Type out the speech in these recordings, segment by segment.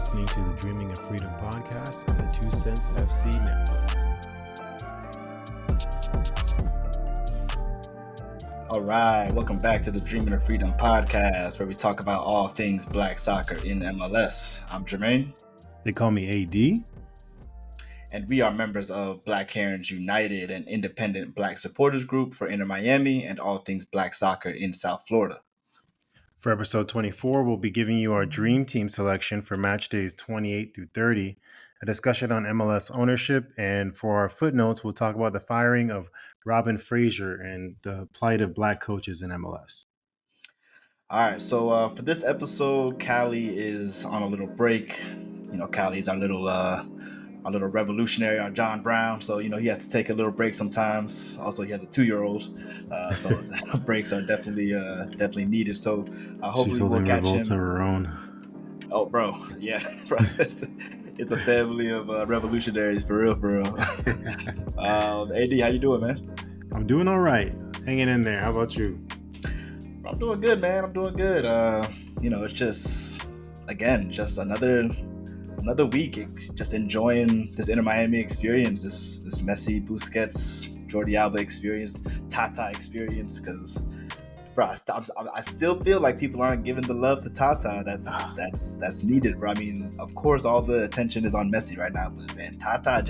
listening to the Dreaming of Freedom podcast on the 2 Cents FC network. All right, welcome back to the Dreaming of Freedom podcast, where we talk about all things black soccer in MLS. I'm Jermaine. They call me AD. And we are members of Black Herons United, an independent black supporters group for Inter Miami and all things black soccer in South Florida. For episode 24, we'll be giving you our dream team selection for Matchdays 28 through 30, a discussion on MLS ownership, and for our footnotes, we'll talk about the firing of Robin Fraser and the plight of black coaches in MLS. All right, so for this episode, Cali is on a little break. You know, Cali's our little revolutionary, our John Brown. So, you know, he has to take a little break sometimes. Also, he has a 2-year-old. So breaks are definitely needed. So hopefully we'll catch him. Of her own. Oh, bro. Yeah, bro. It's a family of revolutionaries, for real. AD, how you doing, man? I'm doing all right. Hanging in there. How about you? I'm doing good, man. I'm doing good. You know, it's just another week, just enjoying this Inter Miami experience, this Messi, Busquets, Jordi Alba experience, Tata experience. Because, bro, I still feel like people aren't giving the love to Tata. That's needed, bro. I mean, of course, all the attention is on Messi right now, but man, Tata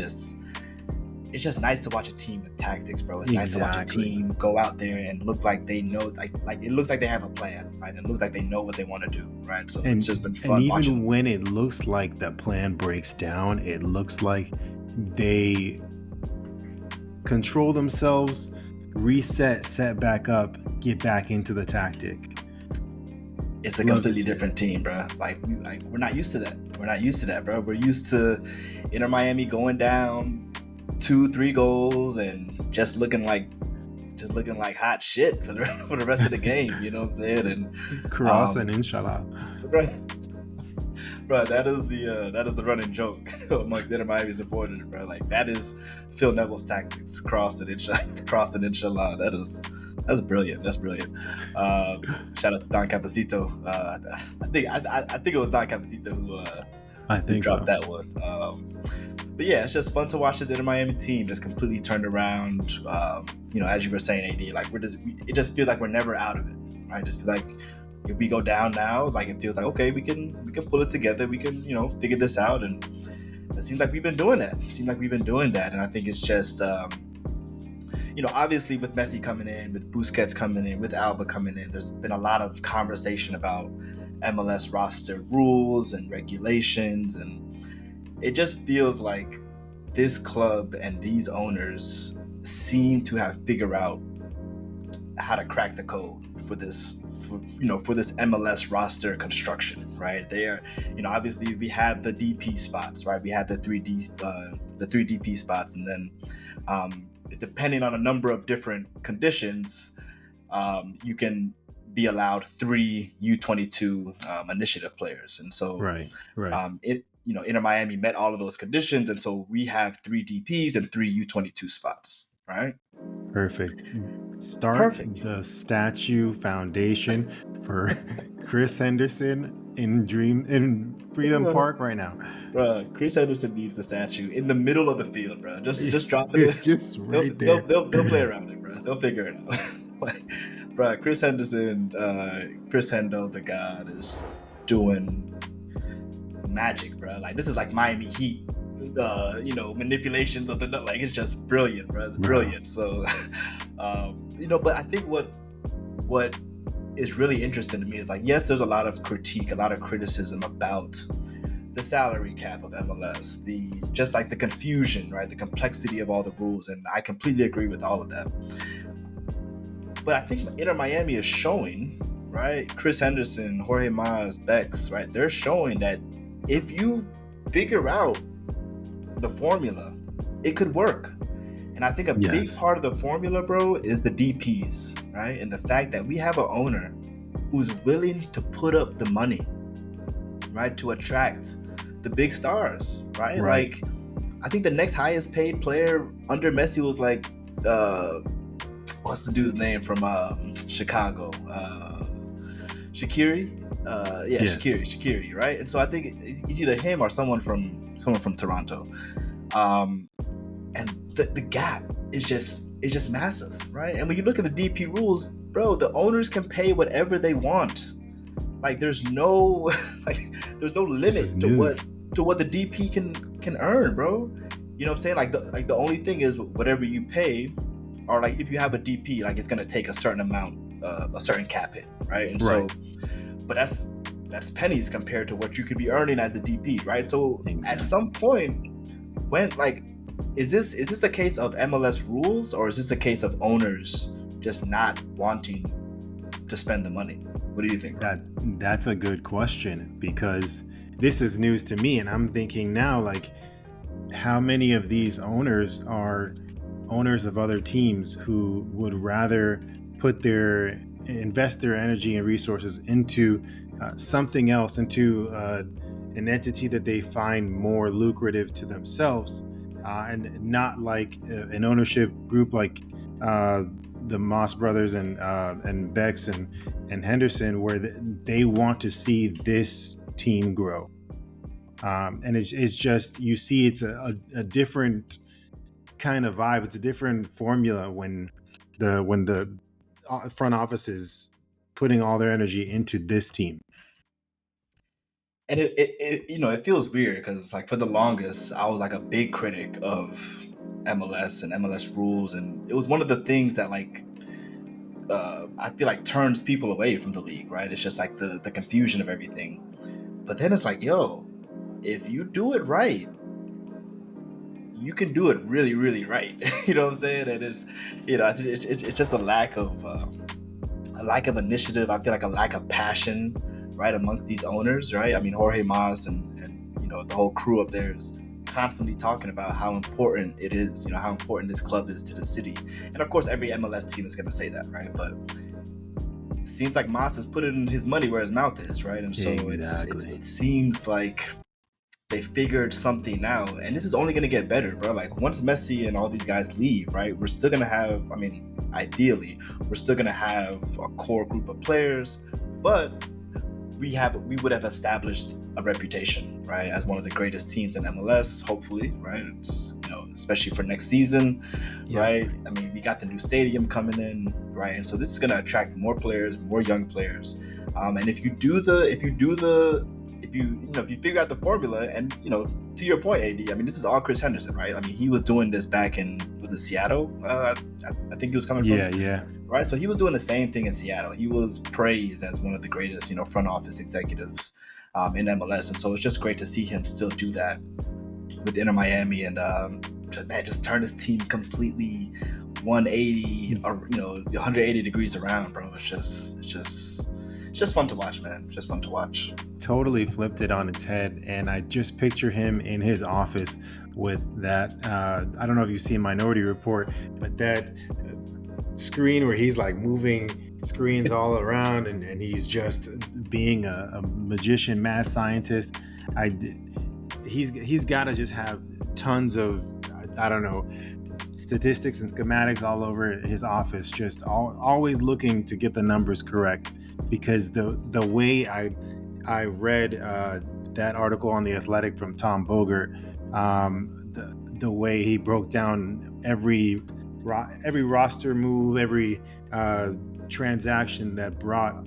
it's just nice to watch a team with tactics, bro. It's nice to watch a team go out there and look like they know, like it looks like they have a plan, right? It looks like they know what they want to do, right? So it's just been fun watching. And even when it looks like that plan breaks down, it looks like they control themselves, reset, set back up, get back into the tactic. It's a completely different team, bro. We're not used to that. We're not used to that, bro. We're used to Inter Miami going down 2-3 goals and just looking like hot shit for the rest of the game. You know what I'm saying? And cross and inshallah, bro. That is the running joke amongst Inter Miami supporters, bro. Like, that is Phil Neville's tactics: cross and inshallah. That's brilliant. That's brilliant. Shout out to Don Capacito. I think it was Don Capacito who dropped that one. But yeah, it's just fun to watch this Inter Miami team just completely turned around. You know, as you were saying, AD, like it just feels like we're never out of it. Right? It just feels like if we go down now, like it feels like, okay, we can pull it together. We can, you know, figure this out. And it seems like we've been doing that. And I think it's just, you know, obviously with Messi coming in, with Busquets coming in, with Alba coming in, there's been a lot of conversation about MLS roster rules and regulations, and it just feels like this club and these owners seem to have figured out how to crack the code for this MLS roster construction, right? They are, you know, obviously we have the DP spots, right? We have the 3 DP spots, and then depending on a number of different conditions, you can be allowed 3 U22 initiative players, and so right. You know, Inter Miami met all of those conditions, and so we have 3 DPs and 3 U22 spots, right? Perfect. Start the statue foundation for Chris Henderson in Freedom Park right now. Bro, Chris Henderson needs the statue in the middle of the field, bro. Just drop it. Just right there. They'll play around it, bro. They'll figure it out. Bro, Chris Henderson, Chris Hendo, the God, is doing magic, bro. Like, this is like Miami Heat, you know, manipulations of like, it's just brilliant, bro. It's brilliant. So, you know, but I think what is really interesting to me is, like, yes, there's a lot of critique, a lot of criticism about the salary cap of MLS, just like the confusion, right? The complexity of all the rules, and I completely agree with all of that. But I think Inter Miami is showing, right? Chris Henderson, Jorge Mas, Bex, right? They're showing that if you figure out the formula, it could work. And I think a big part of the formula, bro, is the DPs, right? And the fact that we have an owner who's willing to put up the money, right, to attract the big stars, right? Like, I think the next highest paid player under Messi was like, what's the dude's name from Chicago? Shaqiri. Yeah, Yes. Shaqiri, right? And so I think it's either him or someone from Toronto. Um, and the gap is just massive, right? And when you look at the DP rules, bro, the owners can pay whatever they want. Like there's no there's no This is limit news. to what the DP can earn, bro. You know what I'm saying? The only thing is whatever you pay, or like if you have a DP, like it's gonna take a certain amount, a certain cap hit, right? And so, Right. but that's pennies compared to what you could be earning as a DP, right? So at Exactly. some point, when like, is this a case of MLS rules, or is this a case of owners just not wanting to spend the money? What do you think, bro? That's a good question, because this is news to me, and I'm thinking now, like, how many of these owners are owners of other teams who would rather invest their energy and resources into something else, into an entity that they find more lucrative to themselves, and not like an ownership group like the Moss brothers and Bex and Henderson, where they want to see this team grow. And it's just, you see, it's a different kind of vibe. It's a different formula when the front office is putting all their energy into this team. And it feels weird because like for the longest I was like a big critic of MLS and MLS rules, and it was one of the things that like I feel like turns people away from the league, right? It's just like the confusion of everything. But then it's like, yo, if you do it right, you can do it really, really right. You know what I'm saying? And it's, it's just a lack of initiative. I feel like a lack of passion, right, amongst these owners, right? I mean, Jorge Mas and the whole crew up there is constantly talking about how important it is, how important this club is to the city. And of course, every MLS team is going to say that, right? But it seems like Mas has put in his money where his mouth is, right? And so Exactly. it seems like they figured something out, and this is only going to get better, bro. Like once Messi and all these guys leave, right, we're still going to have, I mean, ideally we're still going to have a core group of players, but we would have established a reputation, right, as one of the greatest teams in MLS, hopefully, right? It's, especially for next season, Yeah. right? I mean, we got the new stadium coming in, right? And so this is going to attract more players, more young players. And if you figure out the formula, and to your point, AD, I mean, this is all Chris Henderson, right? I mean, he was doing this back in, was it Seattle? I think he was coming from. Yeah. Right, so he was doing the same thing in Seattle. He was praised as one of the greatest, front office executives in MLS, and so it's just great to see him still do that with Inter Miami, and just turn his team completely 180 or 180 degrees around, bro. It's just fun to watch, man. It's just fun to watch. Totally flipped it on its head, and I just picture him in his office with that. I don't know if you've seen Minority Report, but that screen where he's like moving screens all around, and he's just being a magician, mad scientist. He's got to just have tons of, I don't know, statistics and schematics all over his office, just always looking to get the numbers correct. Because the way I read that article on The Athletic from Tom Bogert, the way he broke down every roster move, every transaction that brought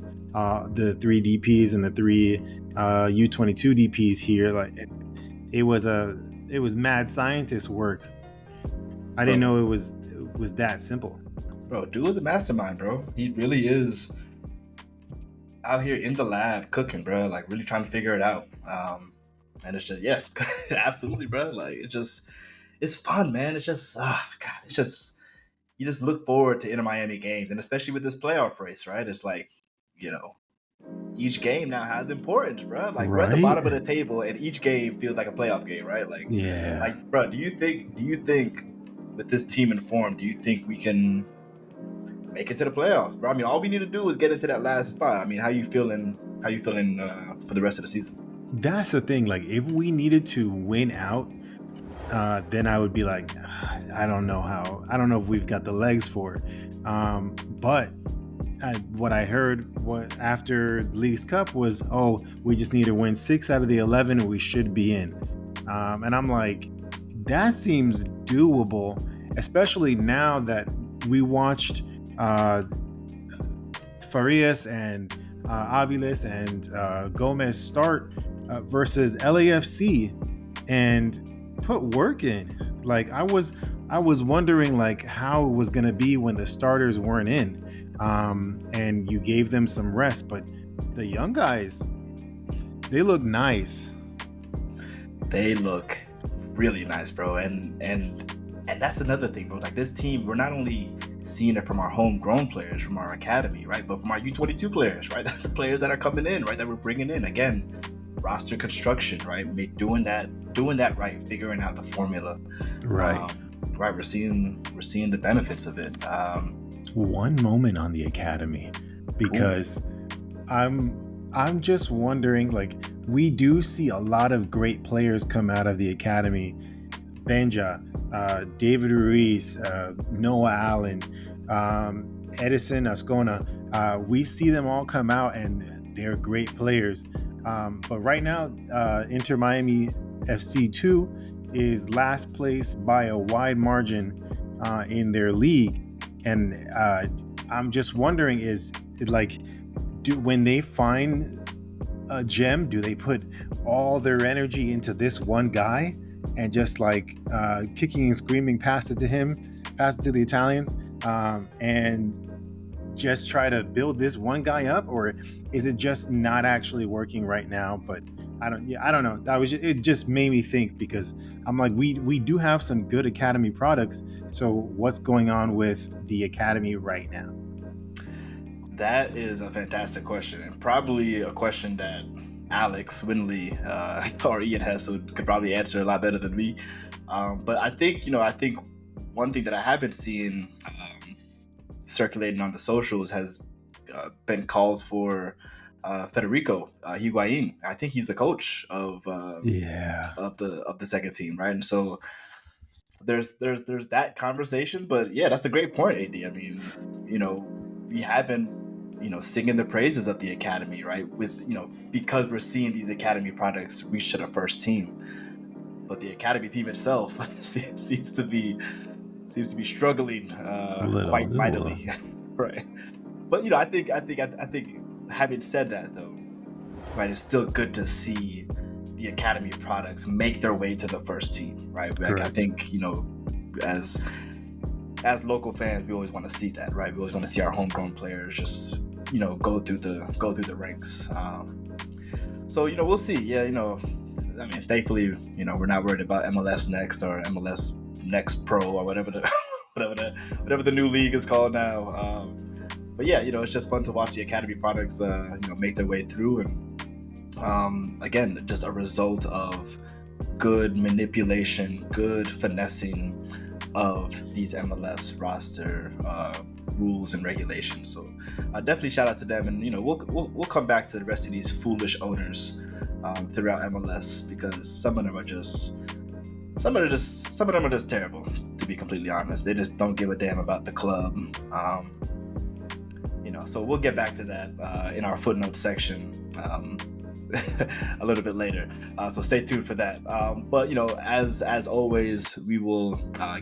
the 3 DPs and the 3 U22 DPs here, like it was mad scientist work. I didn't know it was that simple. Bro, dude is a mastermind, bro. He really is out here in the lab cooking, bro, like really trying to figure it out. And it's just, yeah, absolutely, bro. Like it's fun, man. It's just, God, it's just, you just look forward to Inter Miami games, and especially with this playoff race, right? It's like, each game now has importance, bro. Like we're at the Right? bottom of the table, and each game feels like a playoff game, right? Yeah. Bro, do you think with this team in form, do you think we can make it to the playoffs, bro? I mean, all we need to do is get into that last spot. I mean, how you feeling for the rest of the season? That's the thing. Like, if we needed to win out, then I would be like, I don't know if we've got the legs for it. But what I heard after League's Cup was, oh, we just need to win 6 out of the 11 and we should be in. And I'm like, that seems doable, especially now that we watched Farias and Aviles and Gomez start versus LAFC and put work in. Like I was wondering like how it was going to be when the starters weren't in, and you gave them some rest. But the young guys, they look nice. They look really nice, bro. And that's another thing, bro. Like this team, we're not only seeing it from our homegrown players, from our academy, right, but from our U22 players, right? That's the players that are coming in, right? That we're bringing in again. Roster construction, right? Doing that right, figuring out the formula, Right. Right. We're seeing the benefits of it. One moment on the academy, because I'm just wondering, like, we do see a lot of great players come out of the academy. Benja, David Ruiz, Noah Allen, Edison Ascona. We see them all come out and they're great players. But right now, Inter Miami FC2 is last place by a wide margin in their league. And I'm just wondering, is it like, when they find a gem, do they put all their energy into this one guy and just like kicking and screaming, pass it to him, pass it to the Italians, and just try to build this one guy up? Or is it just not actually working right now? But I don't know. It just made me think, because I'm like, we do have some good academy products. So what's going on with the academy right now? That is a fantastic question, and probably a question that Alex Winley or Ian Hess could probably answer a lot better than me. But I think one thing that I have been seeing circulating on the socials has been calls for Federico Higuain. I think he's the coach of the second team, right? And so there's that conversation. But yeah, that's a great point, AD. I mean, we have been singing the praises of the academy, right? With because we're seeing these academy products reach to the first team, but the academy team itself seems to be struggling quite mightily, right? But I think having said that, though, right, it's still good to see the academy products make their way to the first team, right? Like, I think as local fans, we always want to see that, right? We always want to see our homegrown players just go through the ranks. So we'll see. Yeah, I mean, thankfully, we're not worried about MLS Next or MLS Next Pro or whatever the new league is called now. But yeah, it's just fun to watch the academy products make their way through, and again, just a result of good manipulation, good finessing of these MLS roster rules and regulations. So definitely shout out to them, and we'll come back to the rest of these foolish owners throughout MLS, because some of them are just terrible, to be completely honest. They just don't give a damn about the club. So we'll get back to that in our footnote section a little bit later. So stay tuned for that. But as always, we will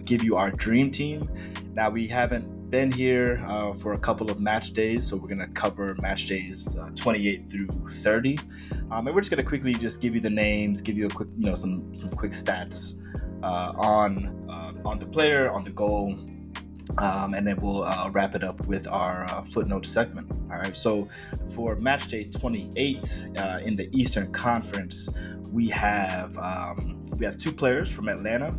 give you our dream team. Now, we haven't been here for a couple of match days, so we're going to cover match days 28 through 30. And we're just going to quickly just give you the names, give you a quick, some quick stats on the player, on the goal. And then we'll wrap it up with our footnote segment. All right. So for match day 28 in the Eastern Conference, we have two players from Atlanta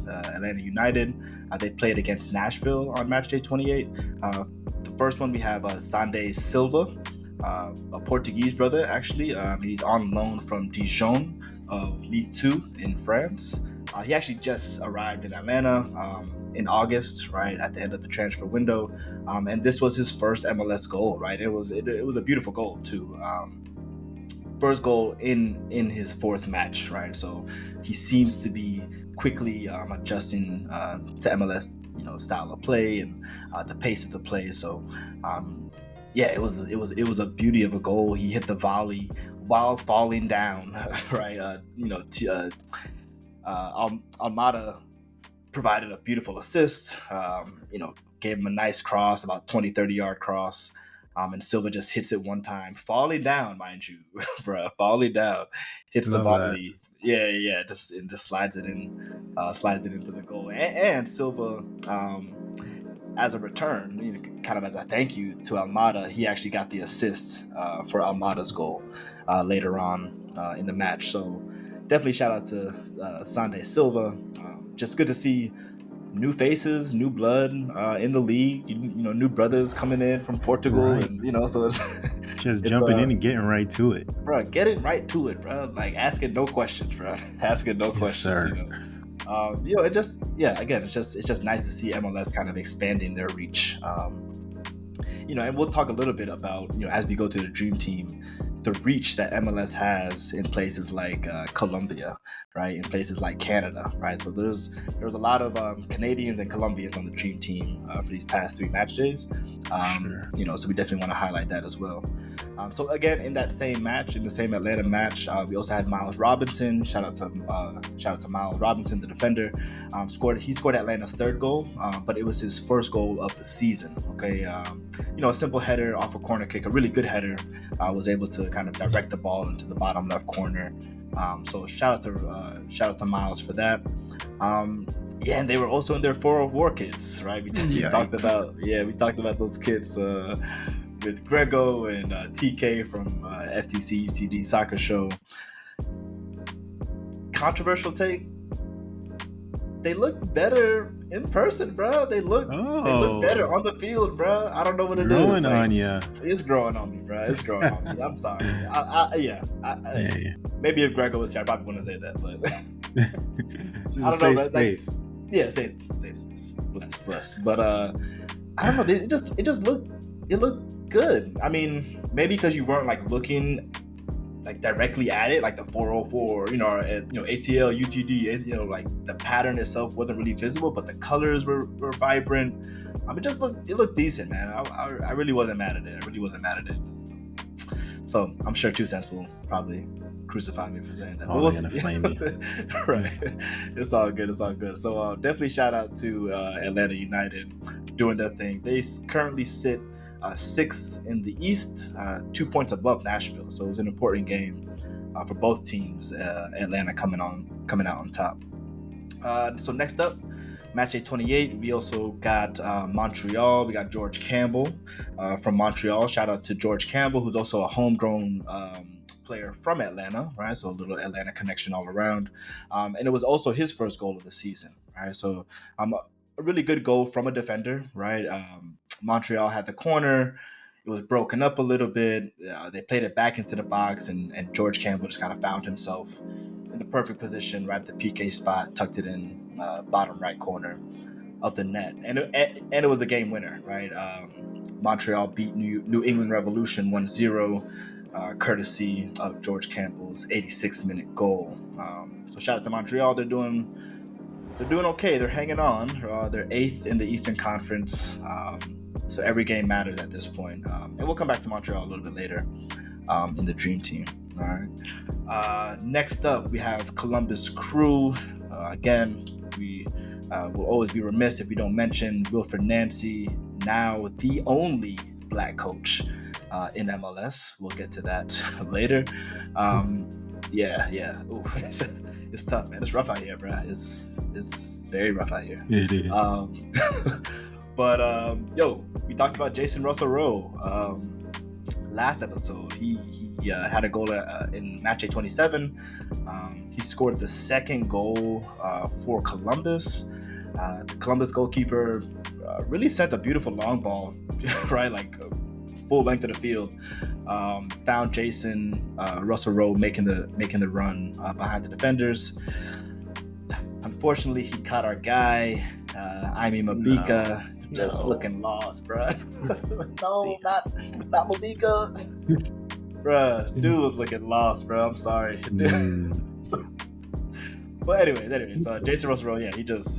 United. They played against Nashville on match day 28. The first one, we have Sunday Silva, a Portuguese brother, actually. He's on loan from Dijon of Ligue 2 in France. He actually just arrived in Atlanta in August, right at the end of the transfer window, and this was his first MLS goal, right? It was a beautiful goal too. First goal in his fourth match, right? So he seems to be quickly adjusting to MLS, style of play and the pace of the play. So yeah, it was a beauty of a goal. He hit the volley while falling down, right? Almada provided a beautiful assist. Gave him a nice cross, about 20, 30-yard cross. And Silva just hits it one time, falling down, mind you, bro, falling down, hits the Love that. volley. Yeah, just slides it in, slides it into the goal. And Silva, as a return, kind of as a thank you to Almada, he actually got the assist for Almada's goal later on in the match. So definitely shout out to Sande Silva. Just good to see new faces, new blood in the league. New brothers coming in from Portugal, Right. and so it's Just it's jumping in and getting right to it. bro, getting right to it, bro. Like asking no questions, bro. Asking no Yes, questions. sir. It just again, it's just nice to see MLS kind of expanding their reach. And we'll talk a little bit about as we go through the dream team, the reach that MLS has in places like Colombia, right? In places like Canada, right? So there was a lot of Canadians and Colombians on the dream team for these past 3 match days. Sure. So we definitely want to highlight that as well. So again, in that same match, in the same Atlanta match, we also had Miles Robinson. Shout out to Miles Robinson, the defender. He scored Atlanta's 3rd goal, but it was his 1st goal of the season. Okay, a simple header off a corner kick, a really good header. Was able to kind of direct the ball into the bottom left corner. So shout out to Miles for that. And they were also in their 404 kids, right? We talked about those kids with Grego and TK from FTC UTD Soccer Show. Controversial take. They look better in person, bro. They look better on the field, bro. I don't know what it is. Growing on you. It's growing on me, bro. It's growing on me. I'm sorry. Maybe if Grego was here, I probably wouldn't say that, but Just a safe space. Safe space. Bless. But I don't know. It looked good. I mean, maybe because you weren't like looking like directly at it, like the 404, ATL, UTD, like the pattern itself wasn't really visible, but the colors were vibrant. It looked decent, man. I really wasn't mad at it. So I'm sure 2 Cents will probably crucify me for saying that. Oh, they're gonna flame me. Right. It's all good. So definitely shout out to Atlanta United doing their thing. They currently sit 6th in the East, 2 points above Nashville. So it was an important game for both teams. Atlanta coming out on top. So next up, Matchday 28. We also got Montreal. We got George Campbell from Montreal. Shout out to George Campbell, who's also a homegrown player from Atlanta, right? So a little Atlanta connection all around. And it was also his 1st goal of the season, right? So a really good goal from a defender, right? Montreal had the corner. It was broken up a little bit. They played it back into the box, and George Campbell just kind of found himself in the perfect position right at the PK spot, tucked it in bottom right corner of the net. And it was the game winner, right? Montreal beat New England Revolution 1-0, courtesy of George Campbell's 86-minute goal. So shout out to Montreal. They're doing okay. They're hanging on. They're 8th in the Eastern Conference. So every game matters at this point. And we'll come back to Montreal a little bit later in the Dream Team. All right. Next up, we have Columbus Crew. Again, we will always be remiss if we don't mention Wilfred Nancy, now the only Black coach in MLS. We'll get to that later. Yeah. Ooh, it's tough, man. It's rough out here, bro. It's very rough out here. It is. But we talked about Jason Russell-Rowe last episode. He had a goal in Matchday 27. He scored the 2nd goal for Columbus. The Columbus goalkeeper really sent a beautiful long ball, right, like full length of the field. Found Jason Russell-Rowe making the run behind the defenders. Unfortunately, he caught our guy, Aimee Mabika. Just looking lost, bro. No, not Mabika. Bruh, dude was looking lost, bro. I'm sorry. But anyways, so Jason Russell-Rowe, he just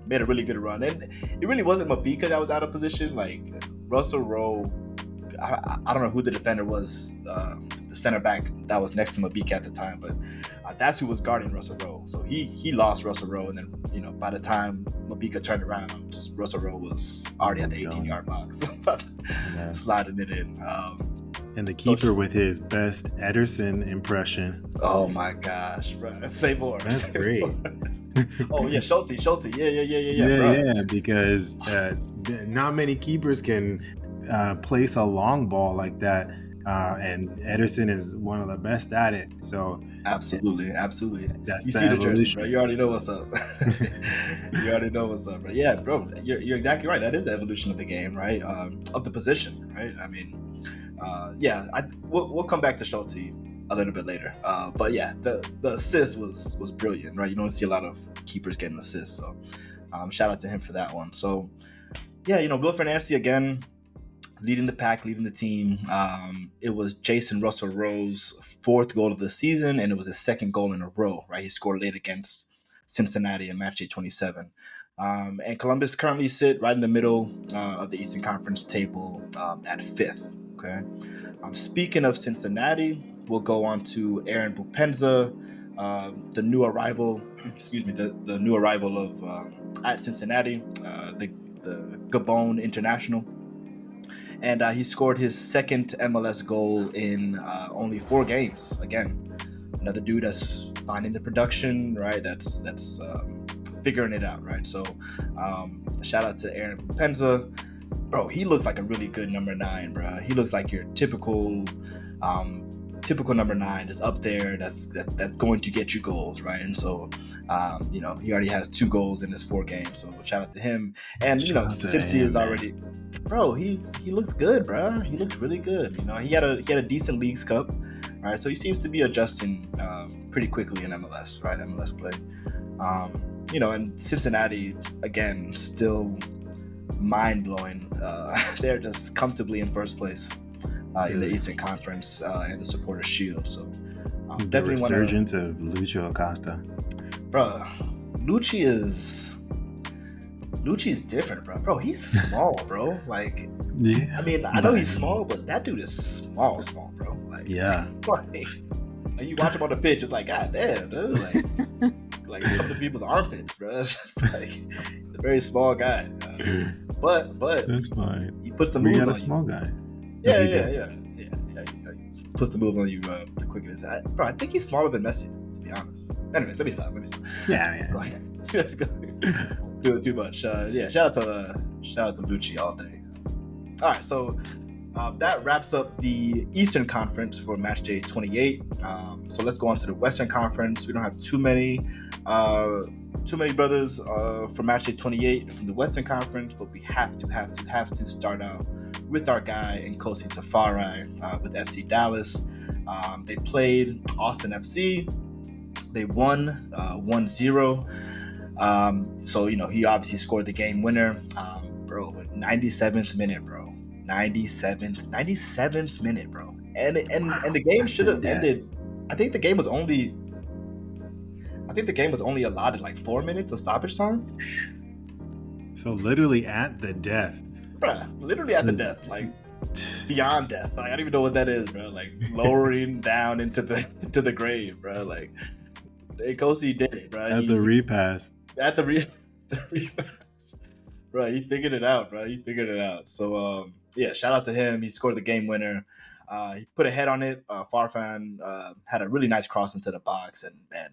made a really good run, and it really wasn't Mabika that was out of position. Like Russell Rowe, I don't know who the defender was, the center back that was next to Mabika at the time, but that's who was guarding Russell Rowe. So he lost Russell Rowe, and then by the time Mabika turned around, Russell Rowe was already at the 18-yard box, sliding it in. And the keeper with his best Ederson impression. Oh my gosh, bro! Say more. That's great. Oh yeah, Schulte. Yeah. Because not many keepers can place a long ball like that, and Ederson is one of the best at it. So absolutely. That's you the see evolution. The jersey, bro. You already know what's up. Bro. Yeah, bro. You're exactly right. That is the evolution of the game, right? Of the position, right? I mean, we'll come back to Schulte a little bit later. But yeah, the assist was brilliant, right? You don't see a lot of keepers getting assists, so shout out to him for that one. So yeah, Wilfred Nancy again, leading the pack, leading the team. It was Jason Russell Rowe's fourth goal of the season, and it was his second goal in a row, right? He scored late against Cincinnati in Matchday 27. And Columbus currently sit right in the middle of the Eastern Conference table at fifth. Okay. Speaking of Cincinnati, we'll go on to Aaron Bupenza, the new arrival. The new arrival of at Cincinnati, the Gabon international, and he scored his second MLS goal in only 4 games. Again, another dude that's finding the production, right? That's figuring it out, right? So, shout out to Aaron Bupenza. Bro, he looks like a really good number 9, bro. He looks like your typical number 9, just up there. That's going to get you goals, right? And so, he already has 2 goals in his 4 games. So shout out to him. And since he is already, bro, he looks good, bro. He looks really good. He had a decent Leagues Cup, right? So he seems to be adjusting pretty quickly in MLS, right? MLS play. And Cincinnati again still mind-blowing. They're just comfortably in first place in the Eastern Conference and the Supporters Shield. So definitely want to resurgence of Lucho Acosta. Bro, Lucci's different, bro. Bro, he's small, bro. Like, yeah. I mean, I know he's small, but that dude is small, bro. Like, yeah. Like you watch him on the pitch, it's like, God damn, dude. Like a couple of people's armpits, bro. It's just like he's a very small guy. But that's fine. He puts the moves on you. Small guy. Yeah. He puts the moves on you the quickest. Bro, I think he's smaller than Messi, to be honest. Anyways, let me stop. Yeah. Just go do it too much. Shout out to Lucci all day. All right, so that wraps up the Eastern Conference for Matchday 28. So let's go on to the Western Conference. We don't have too many brothers for Matchday 28 from the Western Conference, but we have to start out with our guy Nkosi Tafari with FC Dallas. They played Austin FC. They won 1-0. So he obviously scored the game winner. Bro, 97th minute, bro. 97th minute, bro. And the game should have ended. I think the game was only allotted like 4 minutes of stoppage time. So literally at the death. Bruh, literally at the death. Like beyond death. Like, I don't even know what that is, bro. Like lowering down into the grave, bro. Like Nkosi did it, bro. At the repass. At the repass. Bro, he figured it out, bro. So, shout out to him. He scored the game winner. He put a head on it. Farfan had a really nice cross into the box, and man,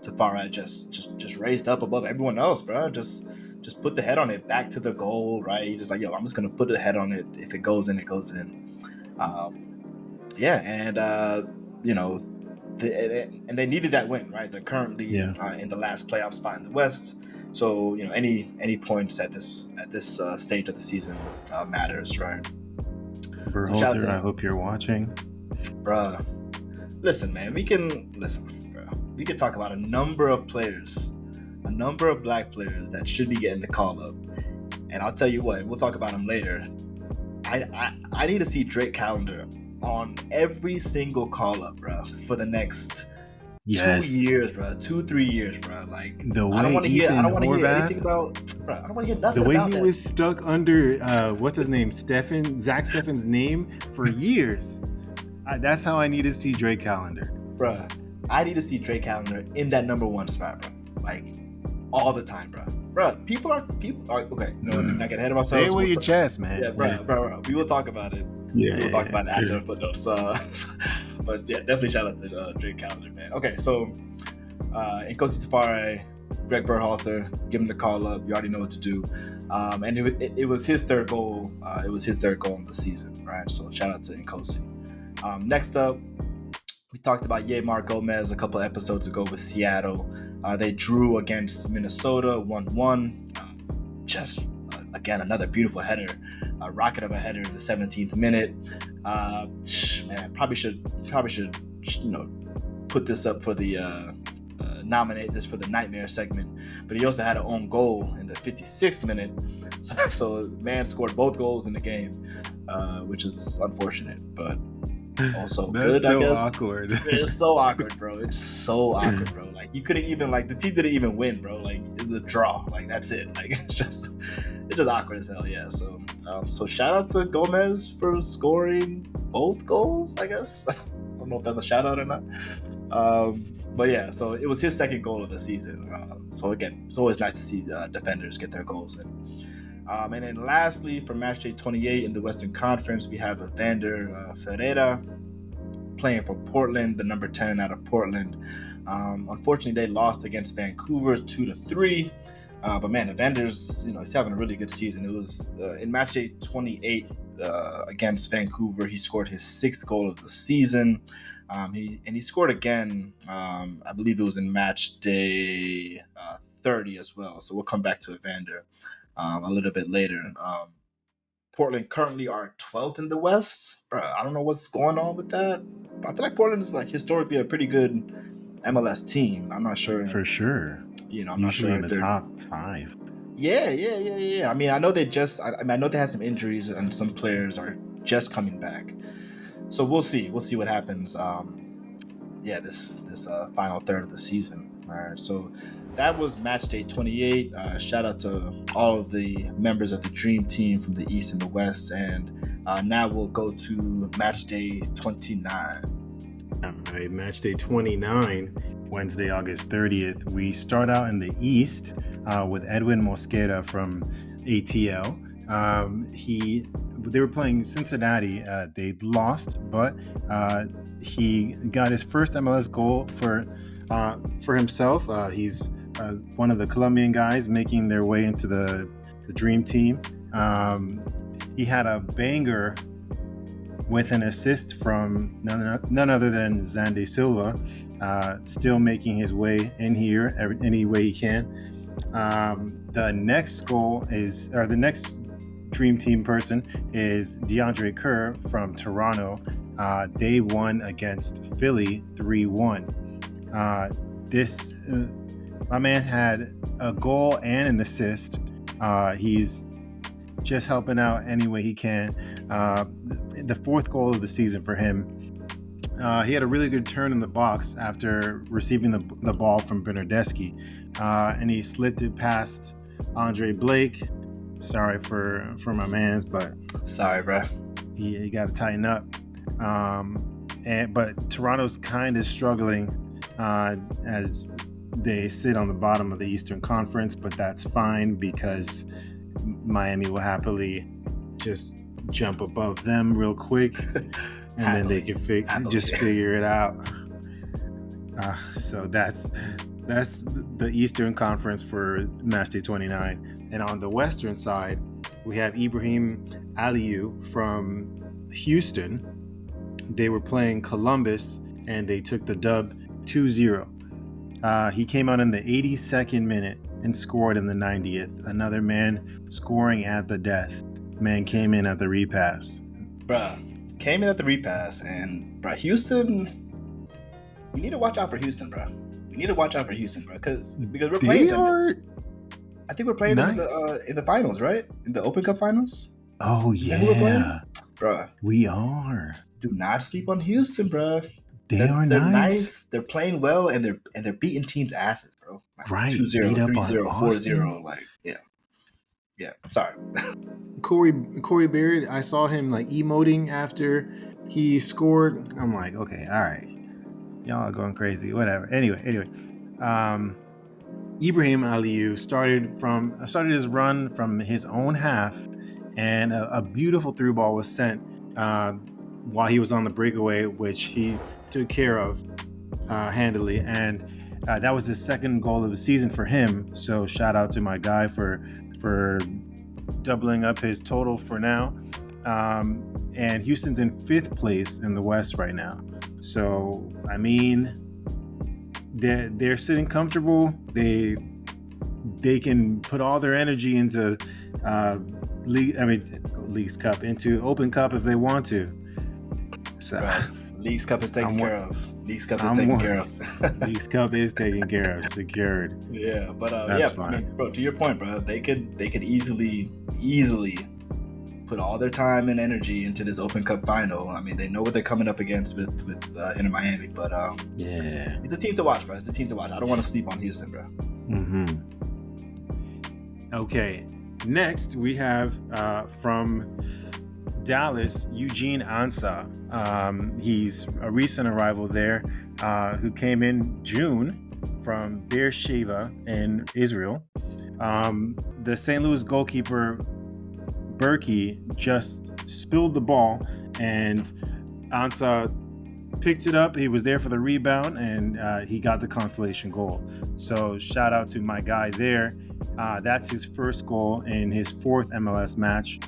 Tafari just raised up above everyone else, bro. Just put the head on it back to the goal, right? He just like, I'm just gonna put the head on it. If it goes in, it goes in. And they needed that win, right? They're currently in the last playoff spot in the West. So any points at this stage of the season matters, right? Berhalter, I hope you're watching, bruh. Listen, man, we can talk about a number of players, a number of black players that should be getting the call up, and I'll tell you what, we'll talk about them later. I need to see Drake Callender on every single call up, bro, for the next Yes. 2 years, bro. 2-3 years, bro. Like The I don't way want to hear. I Ethan don't want to hear anything Horvath, about. Bro, I don't want to hear the nothing way about he that. was stuck under what's his name, Zach Steffen's name for years. That's how I need to see Drake Callender. Bro, I need to see Drake Callender in that number one spot, bro. Like all the time, bro. Bro, people are okay. No, not get ahead of Say ourselves. it with your chest, man. Yeah, bro. We will talk about it. Yeah, We'll talk about it after yeah. I put notes. But yeah, definitely shout out to Drake Callender, man. Okay, so Nkosi Tafari, Greg Berhalter, give him the call up. You already know what to do. And it was his third goal. It was his third goal in the season, right? So shout out to Nkosi. Next up, we talked about Yamar Gomez a couple episodes ago with Seattle. They drew against Minnesota 1-1. Just again, another beautiful header, a rocket of a header in the 17th minute. Man, probably should put this up for the nominate this for the nightmare segment. But he also had an own goal in the 56th minute. So man scored both goals in the game, which is unfortunate, but also That's good, so I guess. awkward. It's so awkward, bro. It's so awkward, bro. Like you couldn't even the team didn't even win, bro. Like it's a draw. Like that's it. Like it's just awkward as hell. Yeah. So shout out to Gomez for scoring both goals, I guess. I don't know if that's a shout out or not. But yeah, so it was his second goal of the season. So again, it's always nice to see defenders get their goals in. And then lastly, for Matchday 28 in the Western Conference, we have Evander Ferreira playing for Portland, the number 10 out of Portland. Unfortunately, they lost against Vancouver 2-3. But man, Evander's he's having a really good season. It was in Matchday 28 against Vancouver, he scored his 6th goal of the season. He scored again. I believe it was in Matchday 30 as well. So we'll come back to Evander a little bit later. Portland currently are 12th in the West. Bro, I don't know what's going on with that. But I feel like Portland is like historically a pretty good MLS team. I'm not sure. For sure. I'm usually not sure in the top 5. Yeah. I mean, I know they I know they had some injuries and some players are just coming back. So we'll see. We'll see what happens. This final third of the season. All right. So that was Matchday 28. Shout out to all of the members of the Dream Team from the East and the West. And now we'll go to Matchday 29. All right, Matchday 29, Wednesday, August 30th. We start out in the East with Edwin Mosquera from ATL. They were playing Cincinnati. They lost, but he got his first MLS goal for himself. He's one of the Colombian guys making their way into the Dream Team. He had a banger with an assist from none other than Xande Silva, still making his way in here any way he can. The next Dream Team person is DeAndre Kerr from Toronto. They won against Philly 3-1. My man had a goal and an assist. He's just helping out any way he can. The 4th goal of the season for him. He had a really good turn in the box after receiving the ball from Bernardeschi, and he slipped it past Andre Blake. Sorry for my mans, but sorry, bro. You got to tighten up. But Toronto's kind of struggling as they sit on the bottom of the Eastern Conference, but that's fine because Miami will happily just jump above them real quick, and then they can figure it out. So that's the Eastern Conference for Matchday 29. And on the Western side, we have Ibrahim Aliou from Houston. They were playing Columbus, and they took the dub 2-0. He came out in the 82nd minute and scored in the 90th. Another man scoring at the death. Man came in at the repass. Bruh, came in at the repass, and Houston, we need to watch out for Houston, bro. We need to watch out for Houston, bro, because we're playing them. I think we're playing them in the finals, right? In the Open Cup finals. Oh yeah, bro. We are. Do not sleep on Houston, bro. They are they're nice. nice. They're playing well, and they're beating teams' asses, bro. Like Right. 2-0, Beat up on 3-0, 4-0. Boston. Like, yeah. Sorry. Corey Beard, I saw him like emoting after he scored. I'm like, okay, all right. Y'all are going crazy. Whatever. Anyway. Ibrahim Aliyu started his run from his own half, and a beautiful through ball was sent while he was on the breakaway, which he took care of handily, and that was his second goal of the season for him. So shout out to my guy for doubling up his total for now. And Houston's in 5th place in the West right now. So I mean, they're sitting comfortable. They can put all their energy into Leagues Cup, into Open Cup if they want to. So Right. Leagues Cup is taken care of. Leagues Cup is I'm taken one. care of. Leagues Cup is taken care of, secured. Yeah, but That's I mean, bro, to your point, bro, they could easily put all their time and energy into this Open Cup final. I mean, they know what they're coming up against with Inter Miami, but Yeah. it's a team to watch, bro. It's a team to watch. I don't want to sleep on Houston, bro. Mm-hmm. Okay. Next, we have from Dallas, Eugene Ansah. He's a recent arrival there who came in June from Beersheba in Israel. The St. Louis goalkeeper Berkey just spilled the ball, and Ansah picked it up. He was there for the rebound, and he got the consolation goal. So shout out to my guy there. That's his first goal in his 4th MLS match.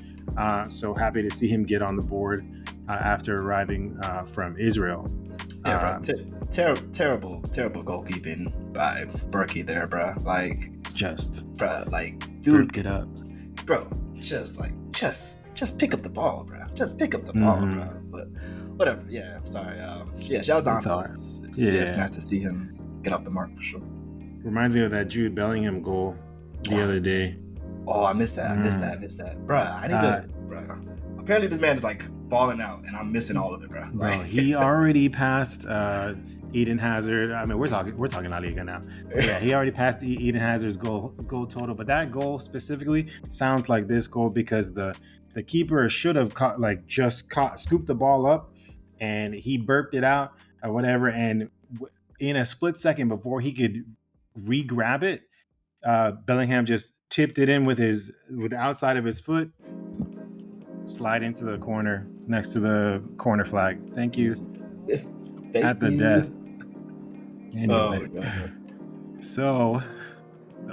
So happy to see him get on the board after arriving from Israel. Yeah, bro. Terrible goalkeeping by Berkey there, bro. Like, bro, like, dude, get up, bro. Just pick up the ball, bro. Just pick up the ball, bro. But whatever. Yeah, sorry. Shout out to Ansah. It's nice to see him get off the mark for sure. Reminds me of that Jude Bellingham goal the other day. Oh, I missed that. I missed that. Bro, I need to. Bro, apparently this man is like balling out, and I'm missing all of it, bro. Bro, he already passed Eden Hazard. I mean, we're talking La Liga now. But yeah, he already passed Eden Hazard's goal total. But that goal specifically sounds like this goal because the keeper should have scooped the ball up, and he burped it out or whatever. And in a split second before he could re-grab it, Bellingham just tipped it in with the outside of his foot, slide into the corner next to the corner flag. Thank you. At the death. Anyway. Oh, God. So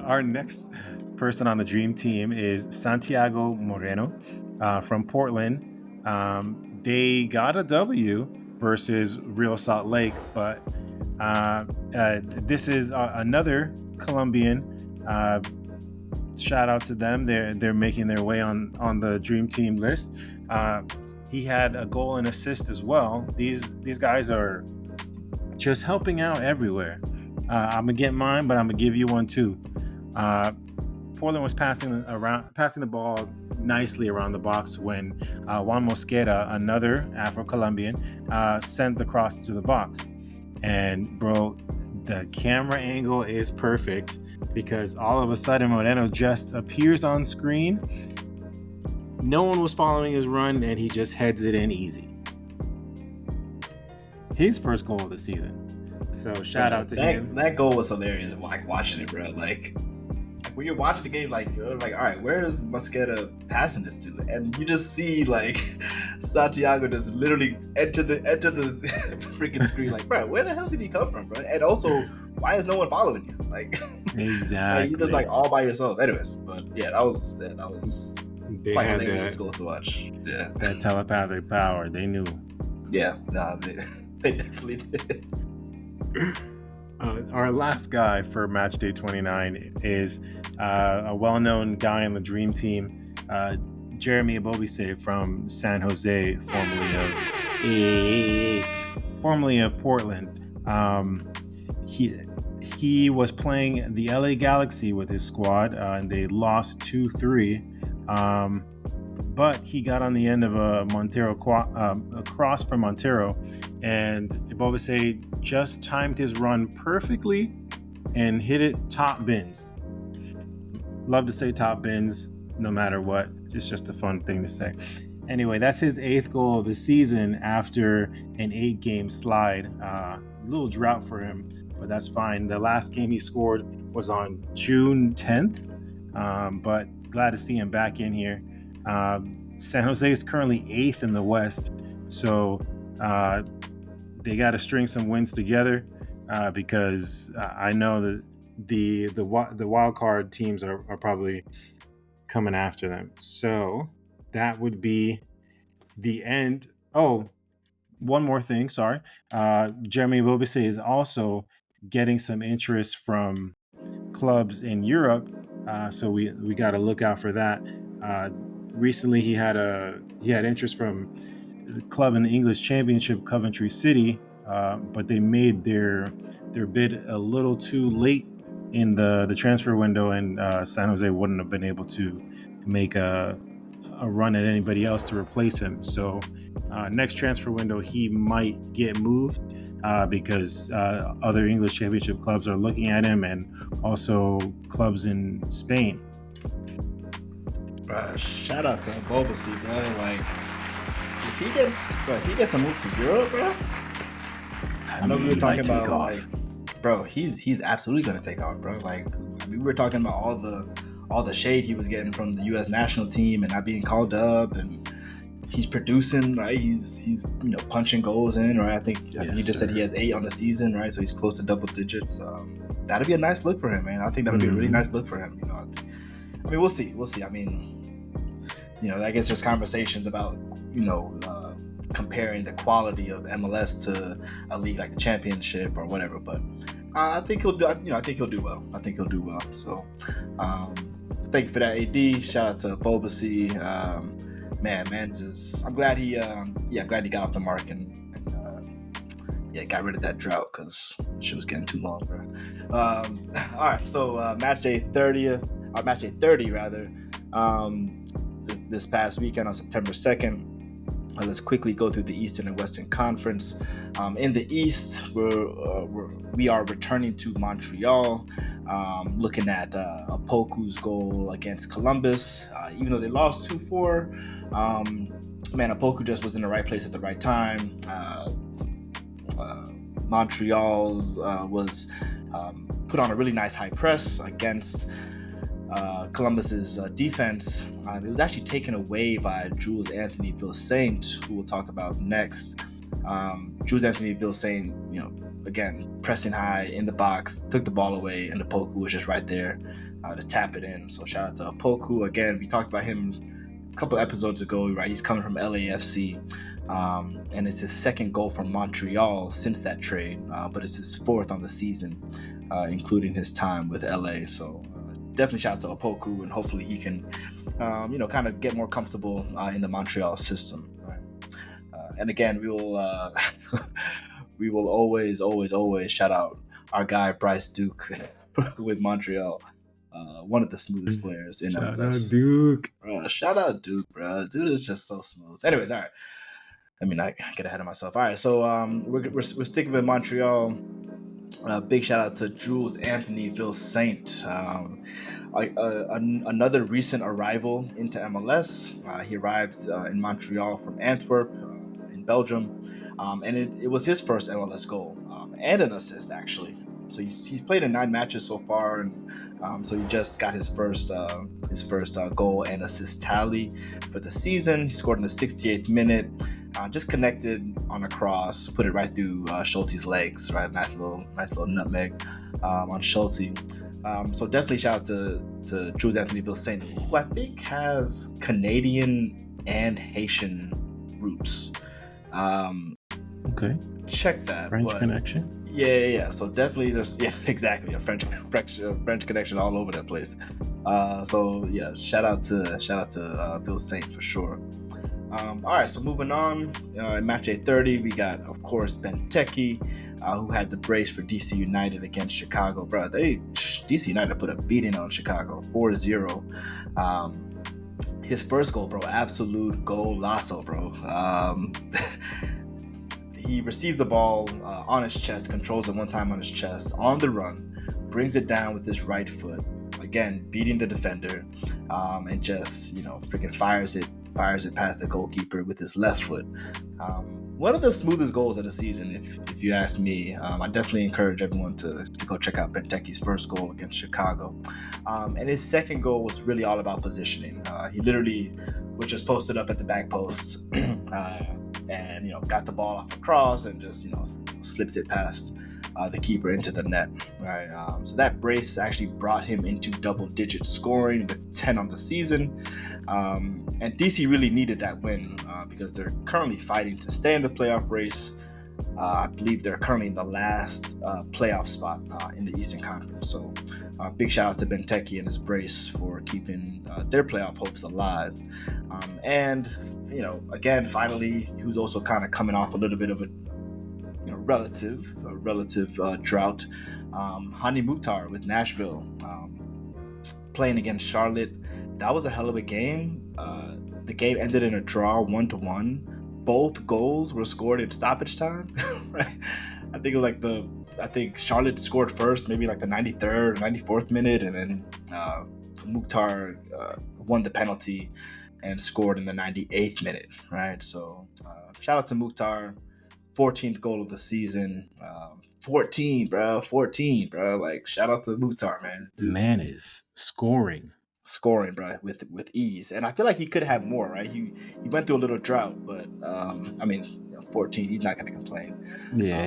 our next person on the dream team is Santiago Moreno from Portland. They got a W versus Real Salt Lake, but this is another Colombian. Shout out to them. They're making their way on the dream team list. He had a goal and assist as well. These guys are just helping out everywhere. I'm gonna get mine, but I'm gonna give you one too. Portland was passing the ball nicely around the box when Juan Mosquera, another Afro-Colombian, sent the cross to the box. And bro, the camera angle is perfect because all of a sudden Moreno just appears on screen. No one was following his run, and he just heads it in easy. His first goal of the season. So shout out to him. That goal was hilarious. Like watching it, bro. Like when you're watching the game, like you're like, all right, where is Mosquera passing this to? And you just see like Santiago just literally enter the freaking screen. Like, bro, where the hell did he come from, bro? And also, why is no one following you? Like, exactly. Like, you're just like all by yourself. Anyways, but yeah, that was they quite had hilarious goal to watch. Yeah, that telepathic power. They knew. Yeah, nah, they definitely did. Our last guy for Matchday 29 is a well-known guy on the Dream Team, Jeremy Ebobisse from San Jose, formerly of Portland. He was playing the LA Galaxy with his squad, and they lost 2-3. but he got on the end of a a cross from Montero, and Bobasay just timed his run perfectly and hit it top bins. Love to say top bins no matter what. It's just a fun thing to say. Anyway, that's his 8th goal of the season after an 8-game slide. Little drought for him, but that's fine. The last game he scored was on June 10th, but glad to see him back in here. San Jose is currently 8th in the West, so they got to string some wins together because I know that the wild card teams are probably coming after them. So that would be the end. Oh, one more thing. Sorry. Jeremy Bobasay is also getting some interest from clubs in Europe. So we got to look out for that. Recently, he had interest from the club in the English Championship, Coventry City, but they made their bid a little too late in the transfer window, and San Jose wouldn't have been able to make a run at anybody else to replace him. So next transfer window, he might get moved because other English Championship clubs are looking at him, and also clubs in Spain. Shout out to Bobasay, bro. Like, if he gets a move to Europe, bro. I know we were talking about like, bro, he's absolutely gonna take off, bro. Like, I mean, we were talking about all the shade he was getting from the U.S. national team and not being called up, and he's producing, right? He's punching goals in, right? I think he just said he has 8 on the season, right? So he's close to double digits. That'd be a nice look for him, man. I think that would be a really nice look for him. I mean, we'll see. I mean, I guess there's conversations about comparing the quality of MLS to a league like the Championship or whatever, but I think he'll do. I think he'll do well. So, thank you for that, AD. Shout out to Bobasay. I'm glad he got off the mark and got rid of that drought because shit was getting too long, bro. All right, so match day 30 rather. This past weekend on September 2nd. Let's quickly go through the Eastern and Western Conference. In the East, we are returning to Montreal, looking at Apoku's goal against Columbus. Even though they lost 2-4, Apoku just was in the right place at the right time. Montreal's was put on a really nice high press against Columbus's defense. It was actually taken away by Jules Anthony Vilsaint, who we'll talk about next. Jules Anthony Vilsaint, again, pressing high in the box, took the ball away, and Apoku was just right there to tap it in. So shout out to Apoku. Again, we talked about him a couple episodes ago, right? He's coming from LAFC, and it's his 2nd goal from Montreal since that trade, but it's his 4th on the season, including his time with LA. So definitely shout out to Apoku, and hopefully he can, kind of get more comfortable in the Montreal system. Right? And again, we will always shout out our guy Bryce Duke with Montreal, one of the smoothest players in MLS. Shout out Duke, bro. Dude is just so smooth. Anyways, all right. I mean, I get ahead of myself. All right, so we're sticking with Montreal. Big shout out to Jules Anthony Vilsaint, another recent arrival into MLS. He arrived in Montreal from Antwerp in Belgium, and it was his first MLS goal and an assist, actually. So he's played in 9 matches so far, and so he just got his first goal and assist tally for the season. He scored in the 68th minute. Just connected on a cross, put it right through Schulte's legs, right? Nice little nutmeg on Schulte. So definitely shout out to Jules Anthony Vilsaint, who I think has Canadian and Haitian roots. Okay. Check that. French connection. Yeah. So definitely there's exactly a French connection all over that place. So yeah, shout out to Vilsaint for sure. All right, so moving on, in match day 30, we got, of course, Benteke, who had the brace for DC United against Chicago. DC United put a beating on Chicago, 4-0. his first goal, bro, absolute goal lasso, bro. He received the ball on his chest, controls it one time on his chest, on the run, brings it down with his right foot, again beating the defender, and just freaking fires it past the goalkeeper with his left foot. One of the smoothest goals of the season, if you ask me. I definitely encourage everyone to go check out Benteke's first goal against Chicago. And his second goal was really all about positioning. He literally was just posted up at the back post, and got the ball off a cross and just slips it past the keeper into the net. Right. So that brace actually brought him into double-digit scoring with 10 on the season. And DC really needed that win because they're currently fighting to stay in the playoff race. I believe they're currently in the last playoff spot in the Eastern Conference. So big shout out to Benteke and his brace for keeping their playoff hopes alive. And again, finally, who's also kind of coming off a little bit of a relative drought. Hani Mukhtar with Nashville, playing against Charlotte. That was a hell of a game. The game ended in a draw, 1-1. Both goals were scored in stoppage time. Right? I think it was I think Charlotte scored first, maybe like the 93rd or 94th minute, and then Mukhtar won the penalty and scored in the 98th minute. Right. So shout out to Mukhtar. 14th goal of the season. 14, bro. Like, shout out to Mukhtar, man. Man is scoring, bro, with ease. And I feel like he could have more, right? He went through a little drought, but 14. He's not going to complain.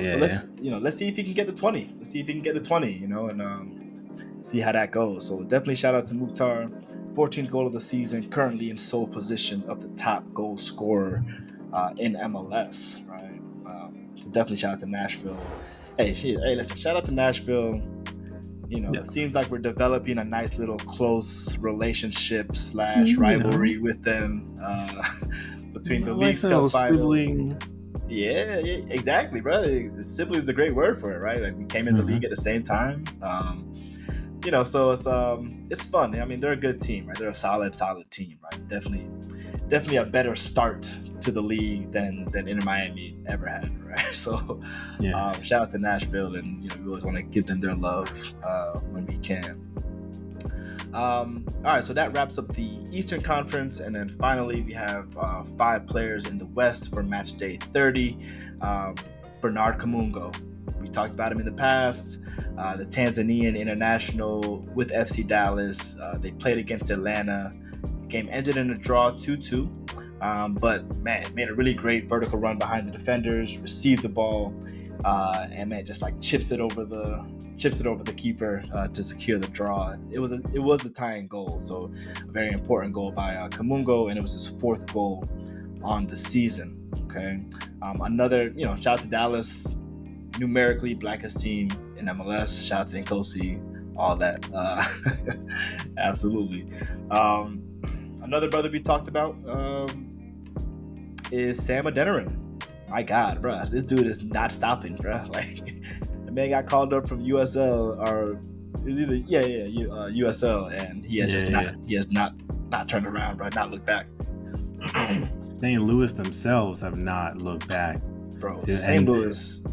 So let's see if he can get the 20. Let's see if he can get the 20. And see how that goes. So definitely shout out to Mukhtar. 14th goal of the season. Currently in sole position of the top goal scorer in MLS, right? So definitely shout out to Nashville. Hey, listen, shout out to Nashville. It seems like we're developing a nice little close relationship / rivalry with them between the League Cup final. Yeah, exactly, bro. Sibling is a great word for it, right? Like, we came in the league at the same time. So it's fun. I mean, they're a good team, right? They're a solid team, right? Definitely a better start to the league than Inter Miami ever had, right? So shout out to Nashville, and we always want to give them their love when we can. All right, so that wraps up the Eastern Conference, and then finally we have 5 players in the West for match day 30. Bernard Kamungo. We talked about him in the past. The Tanzanian international with FC Dallas. They played against Atlanta. The game ended in a draw, 2-2. But man, made a really great vertical run behind the defenders, received the ball, and man, just like chips it over the keeper to secure the draw. It was the tying goal, so a very important goal by Kamungo, and it was his 4th goal on the season. Okay, another shout out to Dallas, numerically blackest team in MLS. Shout out to Nkosi, all that. Absolutely. Another brother we talked about is Sam Adeniran. My God, bro, this dude is not stopping, bro. Like, the man got called up from USL, or USL, and he has not turned around, bro. Not looked back. St. Louis themselves have not looked back, bro. St. Louis,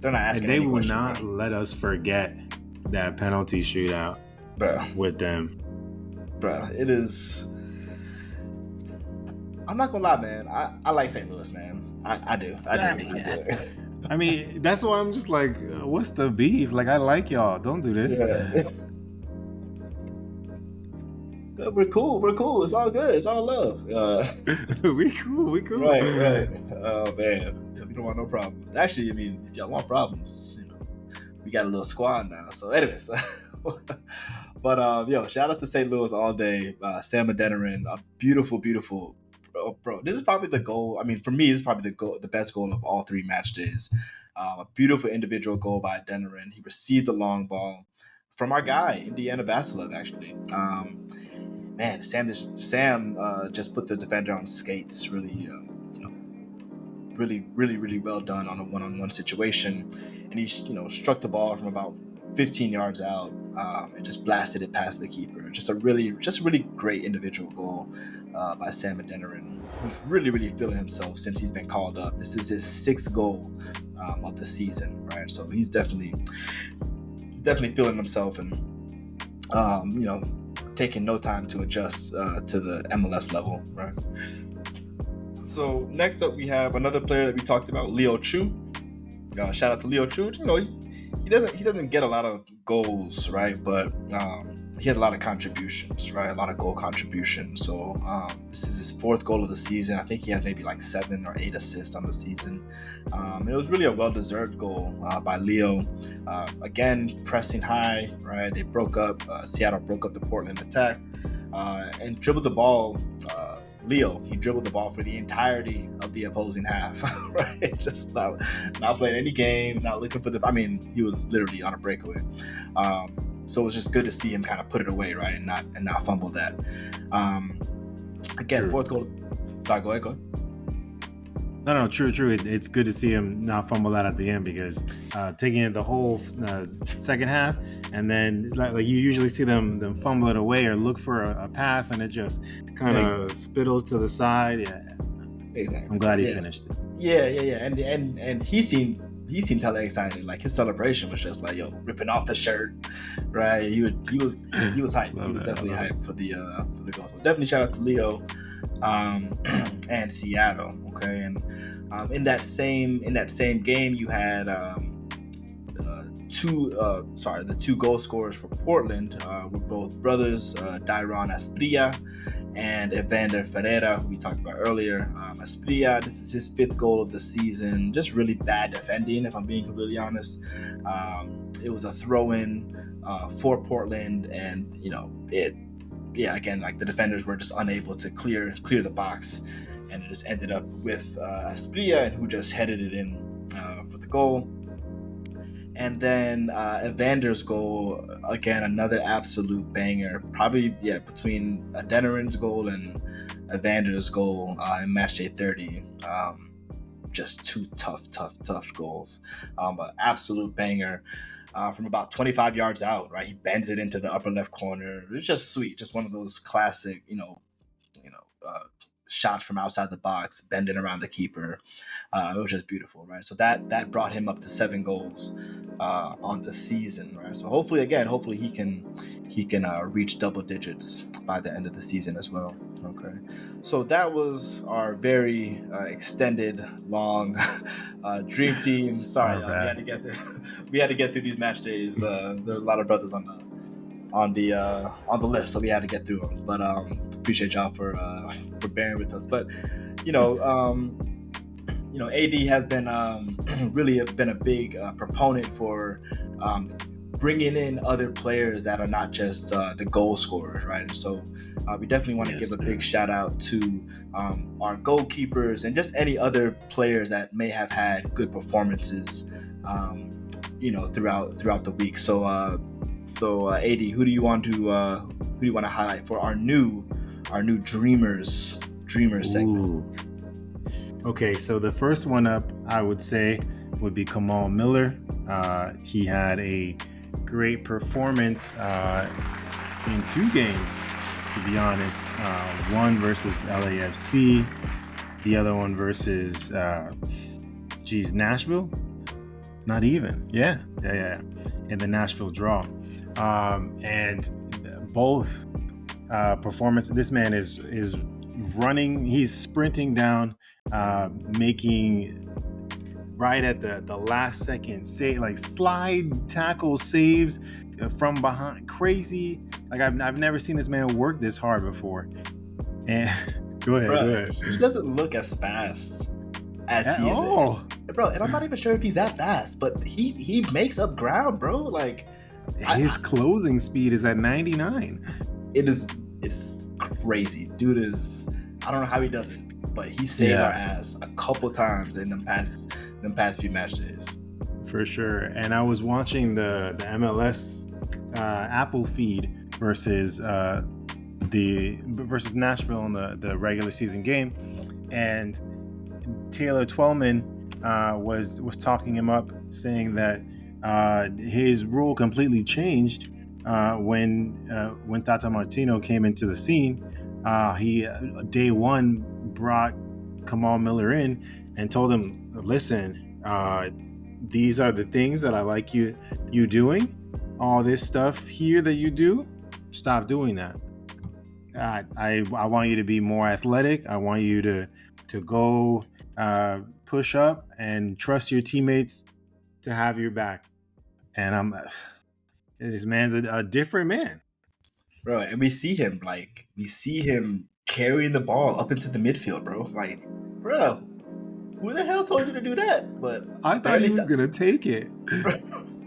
they're not asking. And they will questions, not bro. let us forget that penalty shootout, bro, with them. Bro, it is. I'm not gonna lie, man. I like St. Louis, man. I do. I mean, that's why I'm just like, what's the beef? Like, I like y'all. Don't do this. Yeah. We're cool. It's all good. It's all love. we cool. Right. Oh man, we don't want no problems. Actually, I mean, if y'all want problems, we got a little squad now. So, anyways. But shout out to St. Louis all day. Sam Adeniran, a beautiful, bro. This is probably the goal. I mean, for me, this is probably the best goal of all 3 match days. A beautiful individual goal by Adeniran. He received the long ball from our guy, Indiana Vasilev, actually. Man, Sam just put the defender on skates. Really, really well done on a one-on-one situation, and he struck the ball from about 15 yards out. and just blasted it past the keeper. Just a really great individual goal by Sam Adeniran, who's really feeling himself since he's been called up. This is his 6th goal of the season, right? So he's definitely feeling himself, and taking no time to adjust to the MLS level, right? So next up, we have another player that we talked about, Leo Chu. Shout out to Leo Chu. He doesn't get a lot of goals, right? But he has a lot of contributions, right? A lot of goal contributions. So this is his 4th goal of the season. I think he has maybe like 7 or 8 assists on the season. It was really a well-deserved goal by Leo. Again, pressing high, right? They broke up. Seattle broke up the Portland attack and dribbled the ball. Leo, he dribbled the ball for the entirety of the opposing half, right? Just not playing any game, not looking for he was literally on a breakaway. So it was just good to see him kind of put it away, right, and not fumble that. Again, True. 4th goal. Sorry, go ahead. No, true. It's good to see him not fumble that at the end, because taking it the whole second half, and then like you usually see them fumble it away or look for a pass, and it just kind of spittles to the side. Yeah, exactly. I'm glad he finished it. Yeah, and he seemed hella excited. Like his celebration was just like, yo, ripping off the shirt, right? He was hyped. He was definitely hyped for the goal. So definitely shout out to Leo and Seattle. Okay, and in that same game, you had the 2 goal scorers for Portland were both brothers, Dairon Asprilla and Evander Ferreira, who we talked about earlier. Asprilla, this is his 5th goal of the season. Just really bad defending, if I'm being completely honest. It was a throw-in for Portland, and again, like the defenders were just unable to clear the box, and it just ended up with Asprilla, and who just headed it in for the goal. And then Evander's goal, again, another absolute banger. Probably, between Adeniran's goal and Evander's goal in Matchday 30. Just 2 tough goals. An absolute banger from about 25 yards out, right? He bends it into the upper left corner. It's just sweet. Just one of those classic, shots from outside the box, bending around the keeper. It was just beautiful, right? So that brought him up to 7 goals on the season, right? So hopefully he can reach double digits by the end of the season as well. Okay, so that was our very extended, long dream team. Sorry, we had to get through these match days. There are a lot of brothers on the list, so we had to get through them. But appreciate y'all for bearing with us. But AD has been really been a big proponent for bringing in other players that are not just the goal scorers, right? And so we definitely want to give a big shout out to our goalkeepers and just any other players that may have had good performances, throughout the week. So AD, who do you want to highlight for our new Dreamers segment? Ooh. Okay, so the first one up, I would say, would be Kamal Miller. He had a great performance in 2 games, to be honest. One versus LAFC, the other one versus Nashville. Not even, yeah, in the Nashville draw, and both performances. This man is running. He's sprinting down, making right at the last second slide tackle saves from behind. Crazy. Like I've never seen this man work this hard before. And go ahead. He doesn't look as fast as he is. Bro, and I'm not even sure if he's that fast, but he makes up ground, bro. Like his closing speed is at 99. It's crazy. Dude is, I don't know how he does it, but he saved our ass a couple times in them past few match days. For sure. And I was watching the MLS Apple feed versus Nashville in the regular season game, and Taylor Twellman was talking him up, saying that his role completely changed when Tata Martino came into the scene. He day one brought Kamal Miller in and told him, "Listen, these are the things that I like you doing. All this stuff here that you do, stop doing that. I want you to be more athletic. I want you to go push up and trust your teammates to have your back." And this man's a different man. Bro, and we see him carrying the ball up into the midfield, bro. Like, bro, who the hell told you to do that? But I thought he was gonna take it.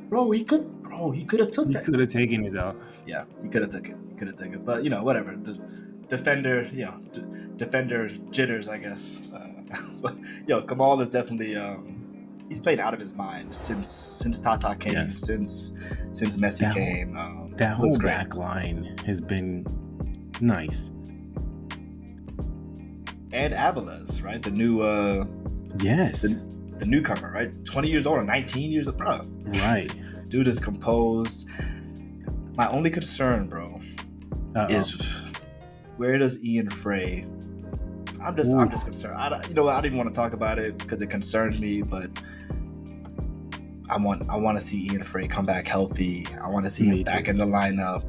Bro, he could have took that. He could have taken it though. Yeah, he could have took it. But whatever. Defender jitters, I guess. Kamal is definitely he's played out of his mind since Tata came, Yes. since Messi came. That whole back line has been nice. And Aviles, right? The new yes. The newcomer, right? 20 years old or 19 years old, bro. Right. Dude is composed. My only concern, bro, is where does Ian Frey? I'm just concerned. I don't even want to talk about it because it concerns me, but I want to see Ian Frey come back healthy. I want to see him back in the lineup.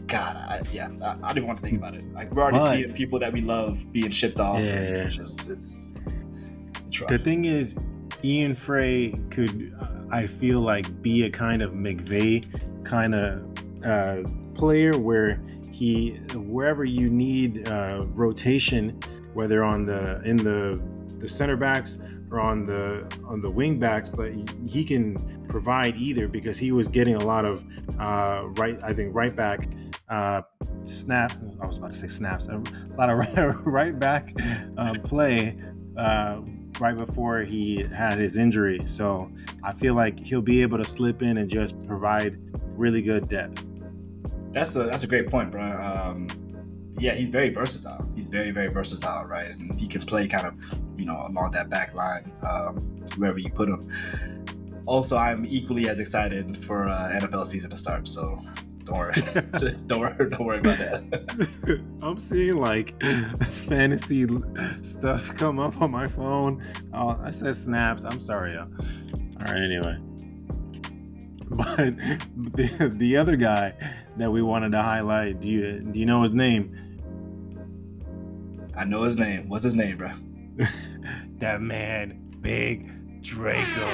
God, I don't even want to think about it. Like, we're already seeing people that we love being shipped off. Yeah. It's rough. The thing is, Ian Frey could, I feel like, be a kind of McVay kind of player where wherever you need rotation, whether in the center backs or on the wing backs, that he can provide either, because he was getting a lot of right back snap. I was about to say snaps. A lot of right back play right before he had his injury. So I feel like he'll be able to slip in and just provide really good depth. That's a great point, bro. Yeah, he's very versatile. He's very, very versatile, right? And he can play kind of, along that back line, wherever you put him. Also, I'm equally as excited for NFL season to start, so don't worry. don't worry about that. I'm seeing like fantasy stuff come up on my phone. Oh, I said snaps. I'm sorry, y'all. All right, anyway. But the other guy that we wanted to highlight, do you know his name? I know his name. What's his name, bro? That man, Big Draco.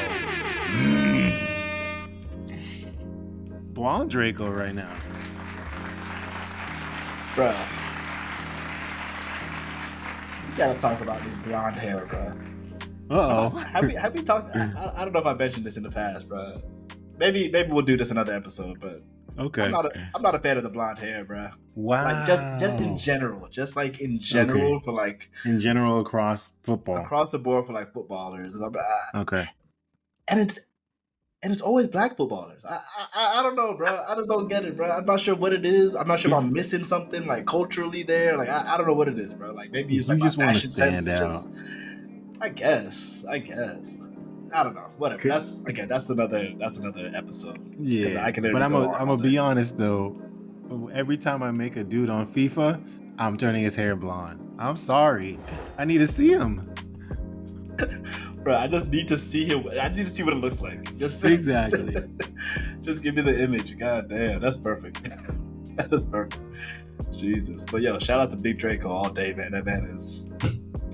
Blonde Draco right now. Bro. You gotta talk about this blonde hair, bro. Uh-oh. Have we talked? I don't know if I mentioned this in the past, bro. Maybe we'll do this another episode, but okay. I'm not a fan of the blonde hair, bro. Wow. Like just in general, okay. For like in general across football, across the board for like footballers. Okay. And it's always black footballers. I don't know, bro. I just don't get it, bro. I'm not sure what it is. I'm not sure if I'm missing something like culturally there. Like I don't know what it is, bro. Like maybe it's like you just want to stand out. I guess. I don't know. Whatever. That's another episode. Yeah. But I'm gonna be honest though. Every time I make a dude on FIFA, I'm turning his hair blonde. I'm sorry. I need to see him. Bro, I just need to see him. I need to see what it looks like. Exactly. Just give me the image. God damn, that's perfect. That is perfect. Jesus. But yo, shout out to Big Draco all day, man. That man is,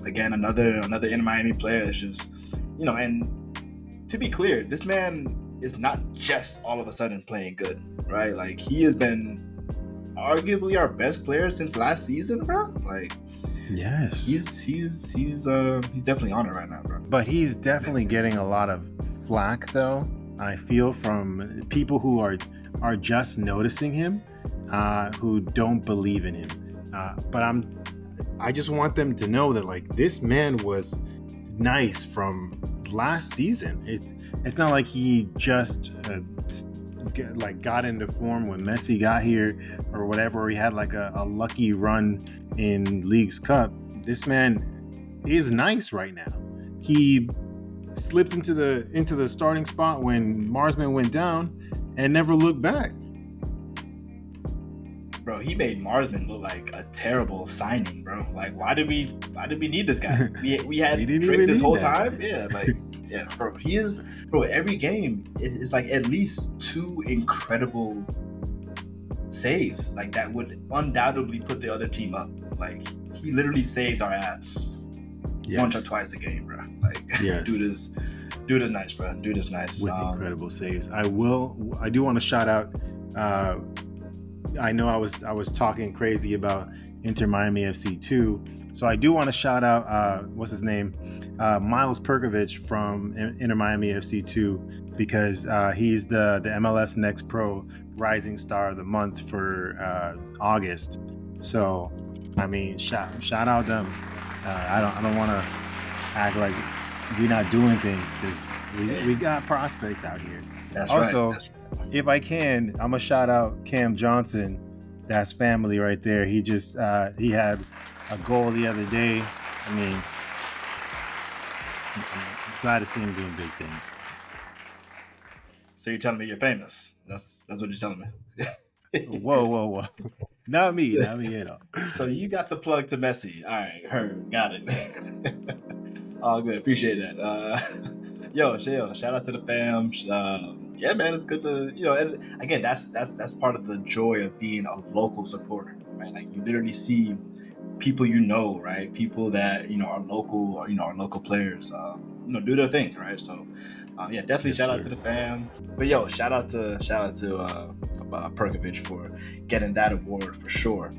again, another Inter Miami player. It's just, and to be clear, this man is not just all of a sudden playing good, right? Like, he has been arguably our best player since last season, bro. Like, yes, he's definitely on it right now, bro. But he's definitely getting a lot of flack, though. I feel from people who are just noticing him, who don't believe in him. But I just want them to know that like this man was nice from last season. It's not like he just got into form when Messi got here or whatever, or he had like a lucky run in League's Cup. This man is nice right now. He slipped into the starting spot when Marsman went down and never looked back. bro, he made Marsman look like a terrible signing, bro. Like, why did we need this guy? We We had didn't Drake even this need whole that time. guy. Yeah, like, yeah, bro. He is, bro. Every game, it's like at least 2 incredible saves, like that would undoubtedly put the other team up. Like, he literally saves our ass once or Yes. twice a game, bro. Like, Yes. dude is nice, bro. Dude is nice. With incredible saves. I do want to shout out. I know I was talking crazy about Inter Miami FC 2, so I do want to shout out what's his name, Miles Perkovich from Inter Miami FC 2, because he's the MLS Next Pro Rising Star of the Month for August. So I mean, shout out them. I don't want to act like we're not doing things, because we got prospects out here. That's Also, right. if I can, I'm gonna shout out Cam Johnson. That's family right there. He just he had a goal the other day. I mean, I'm glad to see him doing big things. So you're telling me you're famous? That's what you're telling me. Whoa. Not me at all. So you got the plug to Messi. All right, heard, got it. All good, appreciate that. Yo, shout out to the fam. Yeah, man, it's good to, and again, that's part of the joy of being a local supporter, right? Like, you literally see people, right? People that are local, or our local players, do their thing, right? So, yeah, definitely Yes, shout out sir. to the fam. But yo, shout out to Perkovich for getting that award for sure.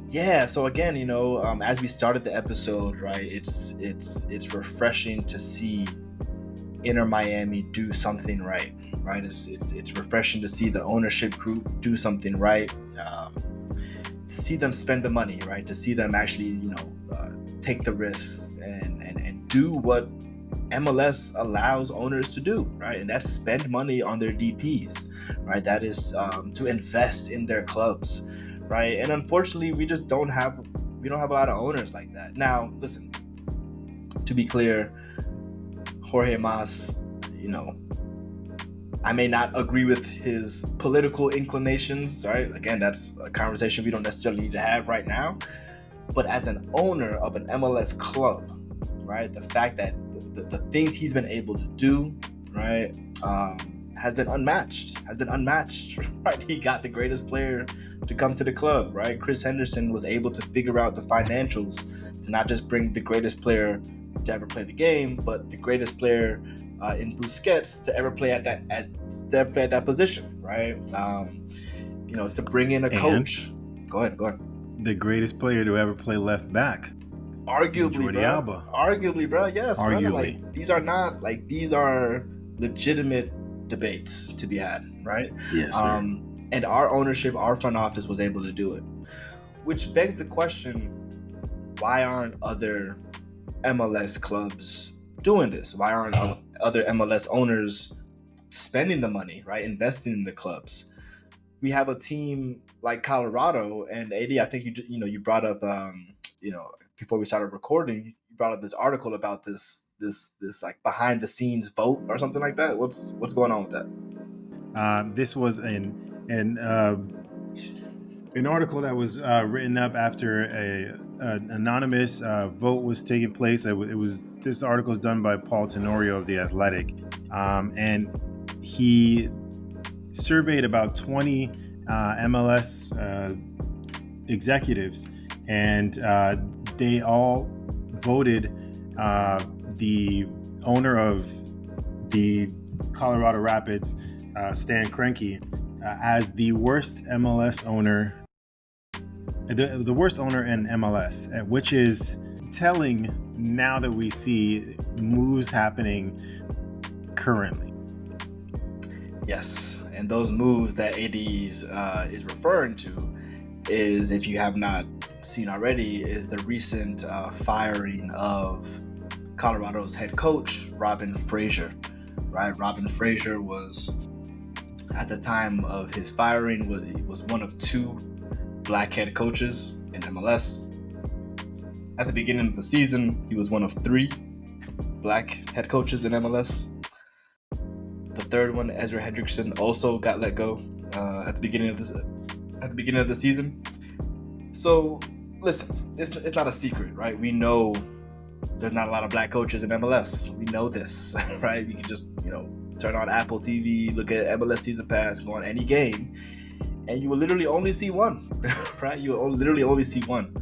Yeah, so again, as we started the episode, right, it's refreshing to see Inter Miami do something right? It's refreshing to see the ownership group do something right, to see them spend the money, right, to see them actually take the risks and do what MLS allows owners to do, right? And that's spend money on their DPs, right? That is to invest in their clubs, right? And unfortunately, we don't have a lot of owners like that. Now, listen, to be clear, Jorge Mas, I may not agree with his political inclinations, right? Again, that's a conversation we don't necessarily need to have right now. But as an owner of an MLS club, right, the fact that the things he's been able to do, right, has been unmatched, right? He got the greatest player to come to the club, right? Chris Henderson was able to figure out the financials to not just bring the greatest player to ever play the game, but the greatest player in Busquets to ever play at that position, right? To bring in a coach. Go ahead. The greatest player to ever play left back. Arguably, bro. Yes, arguably. Bro. Like, these are legitimate debates to be had, right? Yes, sir. And our ownership, our front office was able to do it, which begs the question: why aren't other MLS clubs doing this? Why aren't other MLS owners spending the money, right? Investing in the clubs? We have a team like Colorado, and AD, I think you brought up, before we started recording, you brought up this article about this like behind the scenes vote or something like that. What's going on with that? This was an article that was written up after an anonymous vote was taking place. This article was done by Paul Tenorio of The Athletic, and he surveyed about 20 MLS executives, and they all voted the owner of the Colorado Rapids, Stan Kroenke, as the worst MLS owner, the worst owner in MLS, which is telling now that we see moves happening currently. Yes, and those moves that AD is referring to is, if you have not seen already, is the recent firing of Colorado's head coach, Robin Fraser. Right, Robin Fraser was, at the time of his firing, was one of 2 black head coaches in MLS. At the beginning of the season, he was one of 3 black head coaches in MLS. The third one, Ezra Hendrickson, also got let go at the beginning of at the beginning of the season. So listen, it's not a secret, right? We know there's not a lot of black coaches in MLS. We know this, right? You can just, turn on Apple TV, look at MLS Season Pass, go on any game, and you will literally only see one, right? You will literally only see one.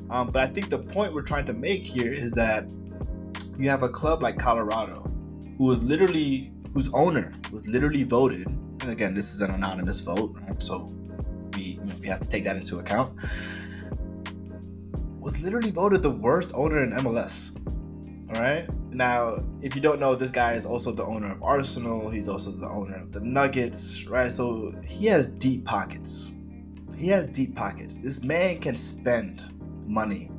But I think the point we're trying to make here is that you have a club like Colorado, whose owner was literally voted, and again, this is an anonymous vote, right? So we have to take that into account, was literally voted the worst owner in MLS. All right. Now, if you don't know, this guy is also the owner of Arsenal. He's also the owner of the Nuggets, right? So he has deep pockets. This man can spend money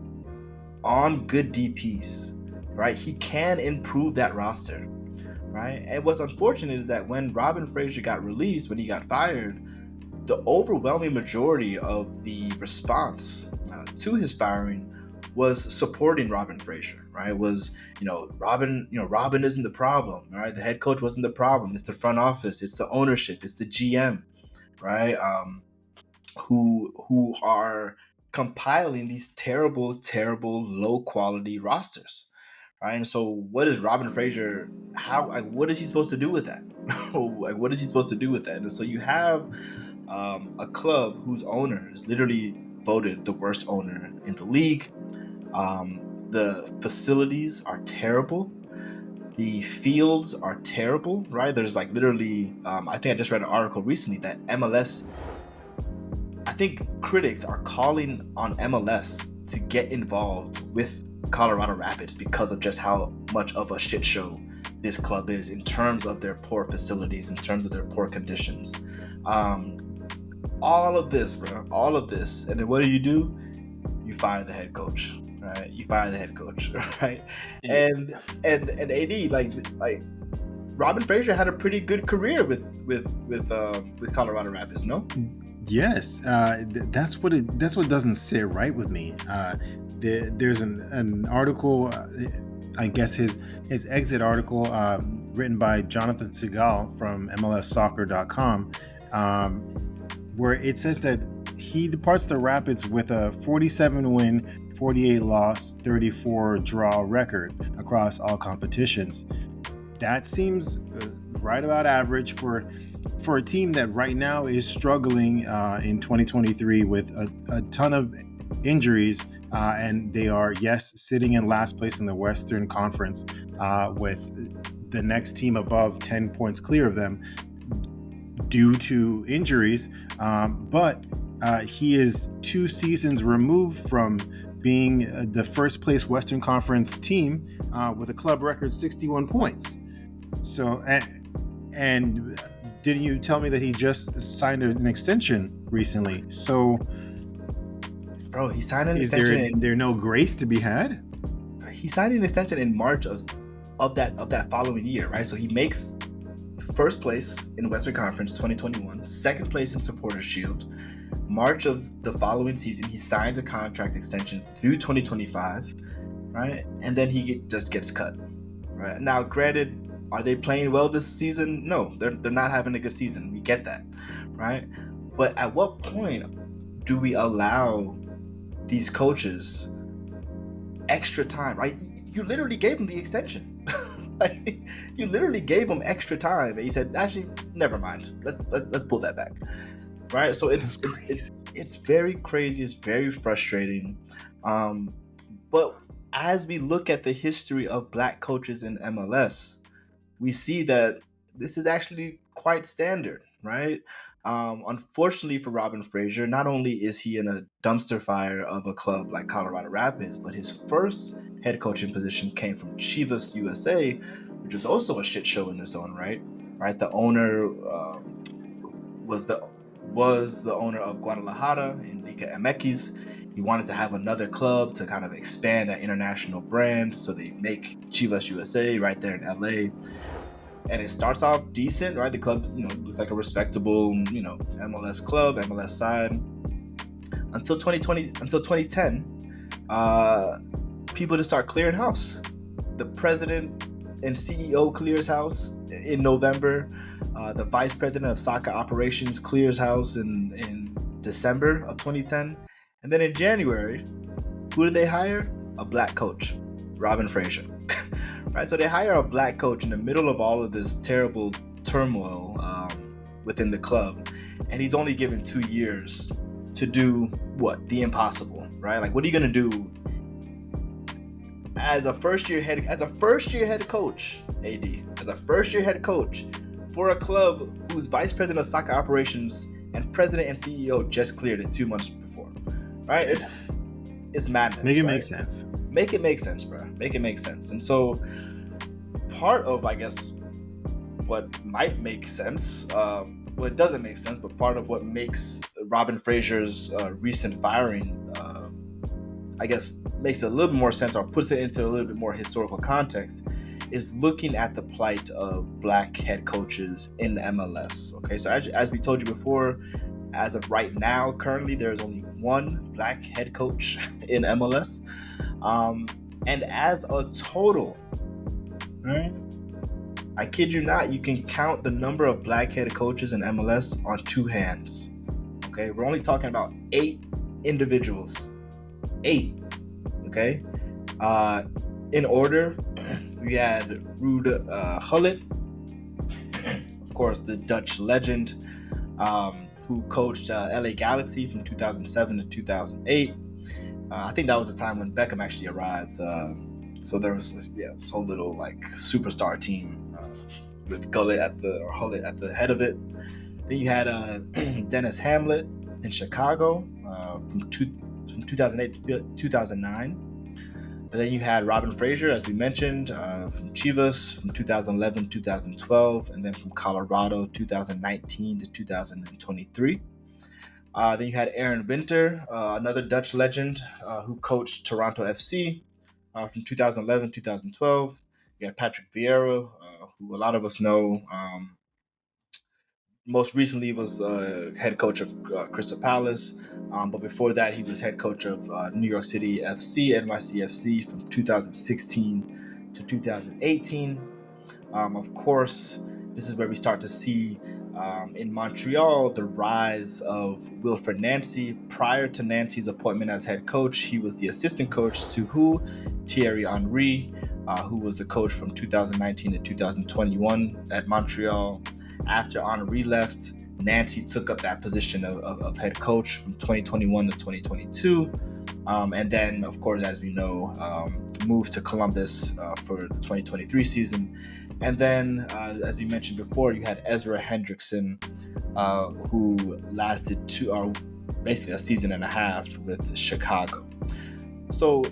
on good DPs, right? He can improve that roster, right? And what's unfortunate is that when Robin Fraser got released, when he got fired, the overwhelming majority of the response to his firing was supporting Robin Fraser, right? Robin isn't the problem, right? The head coach wasn't the problem. It's the front office, it's the ownership, it's the GM, right? Who are compiling these terrible, low quality rosters, right? And so, what is Robin Fraser? What is he supposed to do with that? What is he supposed to do with that? And so you have a club whose owner is literally voted the worst owner in the league. The facilities are terrible. The fields are terrible, right? There's literally, I think I just read an article recently that MLS, I think critics are calling on MLS to get involved with Colorado Rapids because of just how much of a shit show this club is in terms of their poor facilities, in terms of their poor conditions. All of this, and then what do? You fire the head coach, right? Right? Yeah. And AD, like Robin Fraser had a pretty good career with Colorado Rapids, no? Yes, that's what doesn't sit right with me. There's an article, I guess his exit article, written by Jonathan Segal from MLSsoccer.com, where it says that he departs the Rapids with a 47 win, 48 loss, 34 draw record across all competitions. That seems right about average for a team that right now is struggling in 2023 with a ton of injuries, and they are, sitting in last place in the Western Conference, with the next team above 10 points clear of them due to injuries. But he is 2 seasons removed from being the first place Western Conference team with a club record 61 points. So, and didn't you tell me that he just signed an extension recently? So, bro, he signed an is extension. there no grace to be had? He signed an extension in March of that following year, right? So he makes first place in Western Conference 2021, second place in Supporters Shield. March of the following season, he signs a contract extension through 2025, right? And then he just gets cut, right? Now, granted, are they playing well this season? No, they're not having a good season. We get that, right? But at what point do we allow these coaches extra time, right? You literally gave them the extension. You literally gave them extra time, and you said, actually, never mind. Let's pull that back, right? So it's very crazy. It's very frustrating. But as we look at the history of black coaches in MLS, we see that this is actually quite standard, right? Unfortunately for Robin Fraser, not only is he in a dumpster fire of a club like Colorado Rapids, but his first head coaching position came from Chivas USA, which was also a shit show in its own right. Right, the owner was the owner of Guadalajara and Liga MX. He wanted to have another club to kind of expand that international brand, so they make Chivas USA right there in LA. And it starts off decent, right? The club, looks like a respectable, MLS club, MLS side. Until 2010, people just start clearing house. The president and CEO clears house in November. The vice president of soccer operations clears house in December of 2010. And then in January, who did they hire? A black coach, Robin Fraser. Right? So they hire a black coach in the middle of all of this terrible turmoil within the club. And he's only given 2 years to do what? The impossible, right? Like, what are you going to do as a first year head coach, AD, as a first year head coach for a club whose vice president of soccer operations and president and CEO just cleared it 2 months before, right? It's madness. Make it right? make sense. Make it make sense, bro. Make it make sense. And so part of, I guess, what might make sense, well, it doesn't make sense, but part of what makes Robin Fraser's recent firing, I guess, makes it a little bit more sense, or puts it into a little bit more historical context, is looking at the plight of black head coaches in MLS. Okay, so as we told you before, as of right now, currently there's only one black head coach in MLS, and as a total, right? I kid you not, you can count the number of black head coaches in MLS on 2 hands. Okay, we're only talking about 8 individuals. 8. Okay, in order, we had Ruud Gullit, of course, the Dutch legend, who coached LA Galaxy from 2007 to 2008. I think that was the time when Beckham actually arrived. So there was this whole little like superstar team with Gullit at the head of it. Then you had Dennis Hamlet in Chicago from 2008 to 2009. And then you had Robin Fraser, as we mentioned, from Chivas from 2011 to 2012, and then from Colorado 2019 to 2023. Then you had Aaron Winter, another Dutch legend who coached Toronto FC from 2011 to 2012. You had Patrick Vieira, who a lot of us know. Most recently was head coach of Crystal Palace, but before that he was head coach of New York City FC, NYCFC from 2016 to 2018. Of course, this is where we start to see in Montreal the rise of Wilfred Nancy. Prior to Nancy's appointment as head coach, he was the assistant coach to who? Thierry Henry, who was the coach from 2019 to 2021 at Montreal. After Henry left, Nancy took up that position of head coach from 2021 to 2022. And then, of course, as we know, moved to Columbus for the 2023 season. And then, as we mentioned before, you had Ezra Hendrickson, who lasted basically a season and a half with Chicago. So,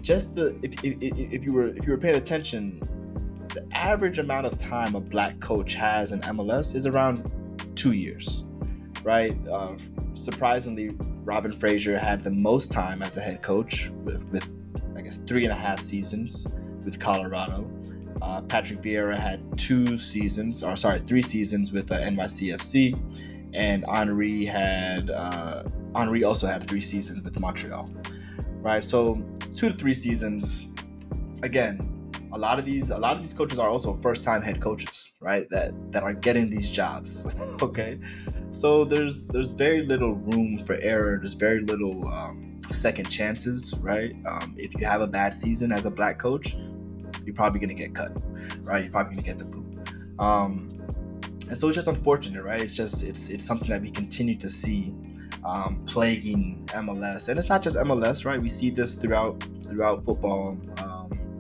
just if you were paying attention, the average amount of time a black coach has in MLS is around 2 years, right? Surprisingly, Robin Fraser had the most time as a head coach with I guess 3.5 seasons with Colorado. Patrick Vieira had 3 seasons with NYCFC, and Henry also had 3 seasons with Montreal, right? So 2 to 3 seasons. Again, a lot of these coaches are also first-time head coaches, right? That are getting these jobs. Okay, so there's very little room for error. There's very little second chances, right? If you have a bad season as a black coach, you're probably gonna get cut, right? You're probably gonna get the boot. And so it's just unfortunate, right? It's something that we continue to see plaguing MLS, and it's not just MLS, right? We see this throughout football.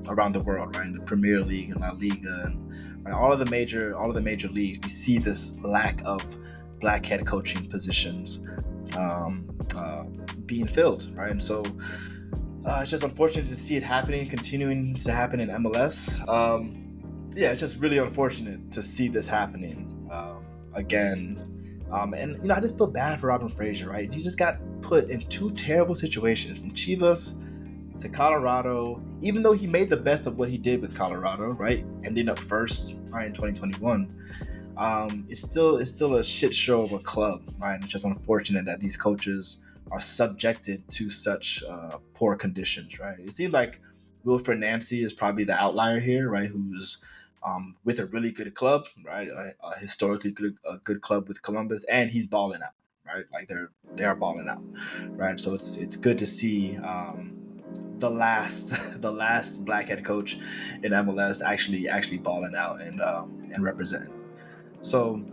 Around the world, right? In the Premier League and La Liga, and right, all of the major leagues, we see this lack of black head coaching positions being filled, right? And so it's just unfortunate to see it continuing to happen in MLS. It's just really unfortunate to see this happening again. And I just feel bad for Robin Fraser, right? He just got put in 2 terrible situations, from Chivas to Colorado. Even though he made the best of what he did with Colorado, right, ending up first, right, in 2021, it's still a shit show of a club, right? It's just unfortunate that these coaches are subjected to such poor conditions, right? It seems like Wilfred Nancy is probably the outlier here, right? Who's with a really good club, right? A historically good club with Columbus, and he's balling out, right? Like they are balling out, right? So it's good to see the last the last black head coach in MLS actually balling out and representing. So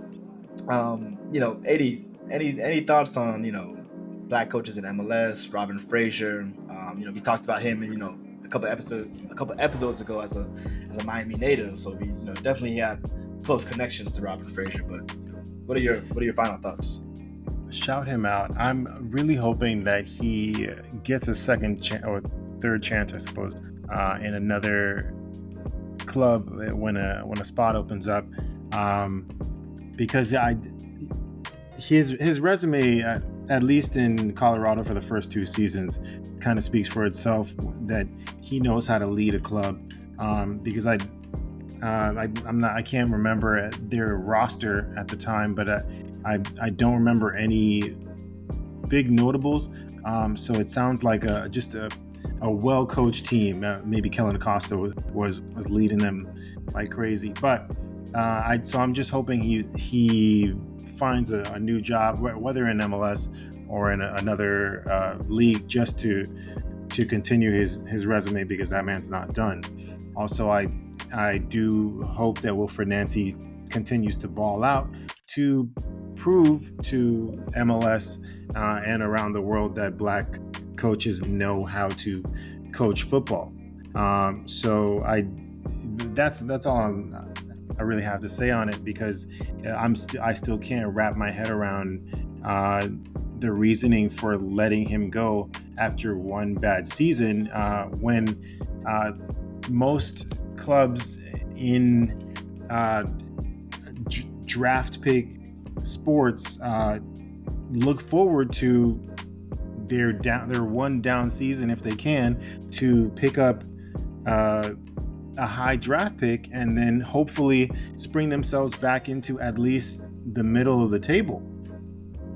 any thoughts on black coaches in MLS? Robin Fraser, we talked about him and a couple episodes ago as a Miami native, so we definitely had close connections to Robin Fraser. But what are your final thoughts? Shout him out. I'm really hoping that he gets a second or third chance, I suppose, in another club when a spot opens up, because his resume, at least in Colorado for the first 2 seasons, kind of speaks for itself, that he knows how to lead a club. Because I can't remember their roster at the time, but I don't remember any big notables. So it sounds like just a well-coached team. Maybe Kellen Acosta was leading them like crazy. But so I'm just hoping he finds a new job, whether in MLS or in another league, just to continue his resume, because that man's not done. Also, I do hope that Wilfred Nancy continues to ball out to prove to MLS and around the world that black coaches know how to coach football. So that's all I really have to say on it, because I still can't wrap my head around the reasoning for letting him go after one bad season, when most clubs in draft pick sports look forward to their one down season, if they can, to pick up a high draft pick and then hopefully spring themselves back into at least the middle of the table.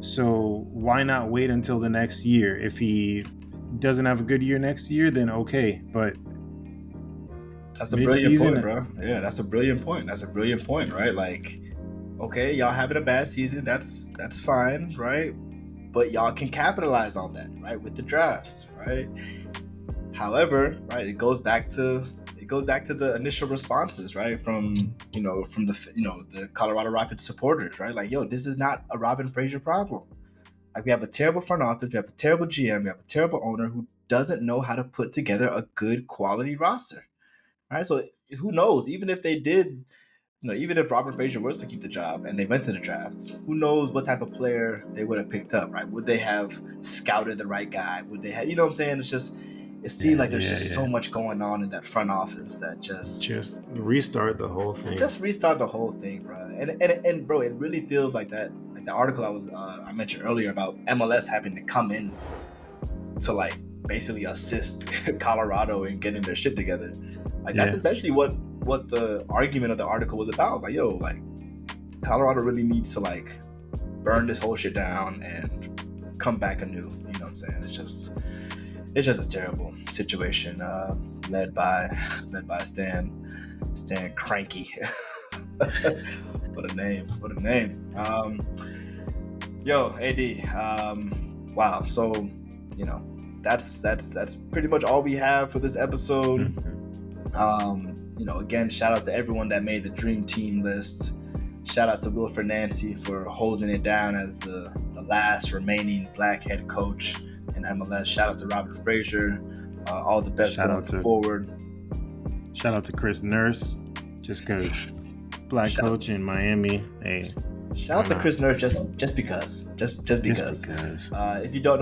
So why not wait until the next year? If he doesn't have a good year next year, then okay. But that's a brilliant point, bro. Yeah, that's a brilliant point. That's a brilliant point, right? Like, okay, y'all having a bad season, that's fine, right? But y'all can capitalize on that, right, with the draft, right? However, right, it goes back to the initial responses, right, from the Colorado Rapids supporters, right? Like, yo, this is not a Robin Fraser problem. Like, we have a terrible front office, we have a terrible GM, we have a terrible owner who doesn't know how to put together a good quality roster, right? So who knows? Even if they did, even if Robin Fraser was to keep the job and they went to the draft, who knows what type of player they would have picked up, right? Would they have scouted the right guy? Would they have, what I'm saying? It seems like there's so much going on in that front office that just restart the whole thing. Just restart the whole thing, bro. And bro, it really feels like that. Like the article I mentioned earlier about MLS having to come in to like basically assist Colorado in getting their shit together. Like that's essentially what the argument of the article was about. Like, yo, like Colorado really needs to like burn this whole shit down and come back anew. You know what I'm saying? It's just a terrible situation, led by Stan Cranky. What a name! Yo, AD. Wow. So, that's pretty much all we have for this episode. Again, shout out to everyone that made the Dream Team list. Shout out to Wilfred Nancy for holding it down as the last remaining black head coach in MLS. Shout out to Robin Fraser. All the best going forward. Shout out to Chris Nurse, just because black coach in Miami. Hey, shout out to Chris Nurse just because. If you don't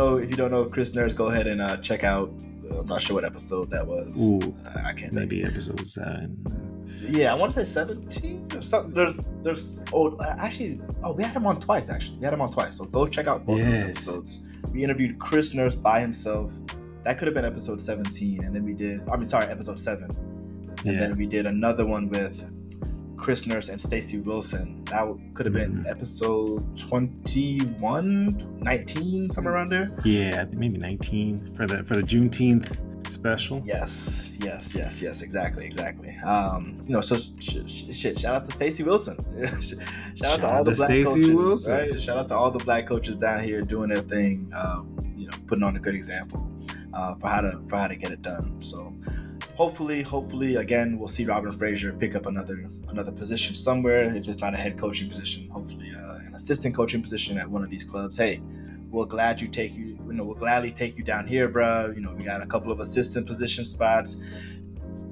know Chris Nurse, go ahead and check out. I'm not sure what episode that was. Ooh, I can't. Maybe episode 7. Yeah, I want to say 17 or something. We had him on twice. So go check out both of those episodes. We interviewed Chris Nurse by himself. That could have been episode 17, and then we did. Episode 7, and then we did another one with Chris Nurse and Stacey Wilson. That could have been episode 21, 19, somewhere around there. Yeah, maybe 19 for the Juneteenth special. Yes. Exactly. So shit. Shout out to Stacey Wilson. Shout out to Shout all out the to black Stacey coaches, Wilson. right? Shout out to all the black coaches down here doing their thing. Putting on a good example for how to get it done. So hopefully, again, we'll see Robin Fraser pick up another position somewhere. If it's not a head coaching position, hopefully an assistant coaching position at one of these clubs. Hey, we'll gladly take you down here, bro. We got a couple of assistant position spots.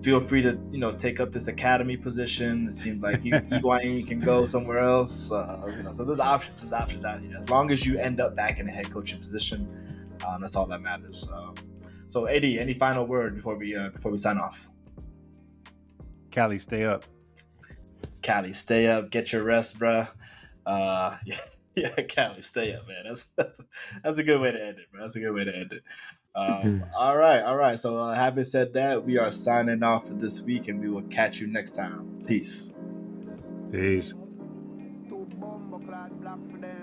Feel free to take up this academy position. It seems like Higuain can go somewhere else. So there's options out here. As long as you end up back in a head coaching position, that's all that matters. So, AD, any final word before we sign off? Cali, stay up. Cali, stay up, get your rest, bro. Cali, stay up, man. That's a good way to end it, bro. That's a good way to end it. All right. So, having said that, we are signing off for this week, and we will catch you next time. Peace. Peace. Two bumbo clad black for them.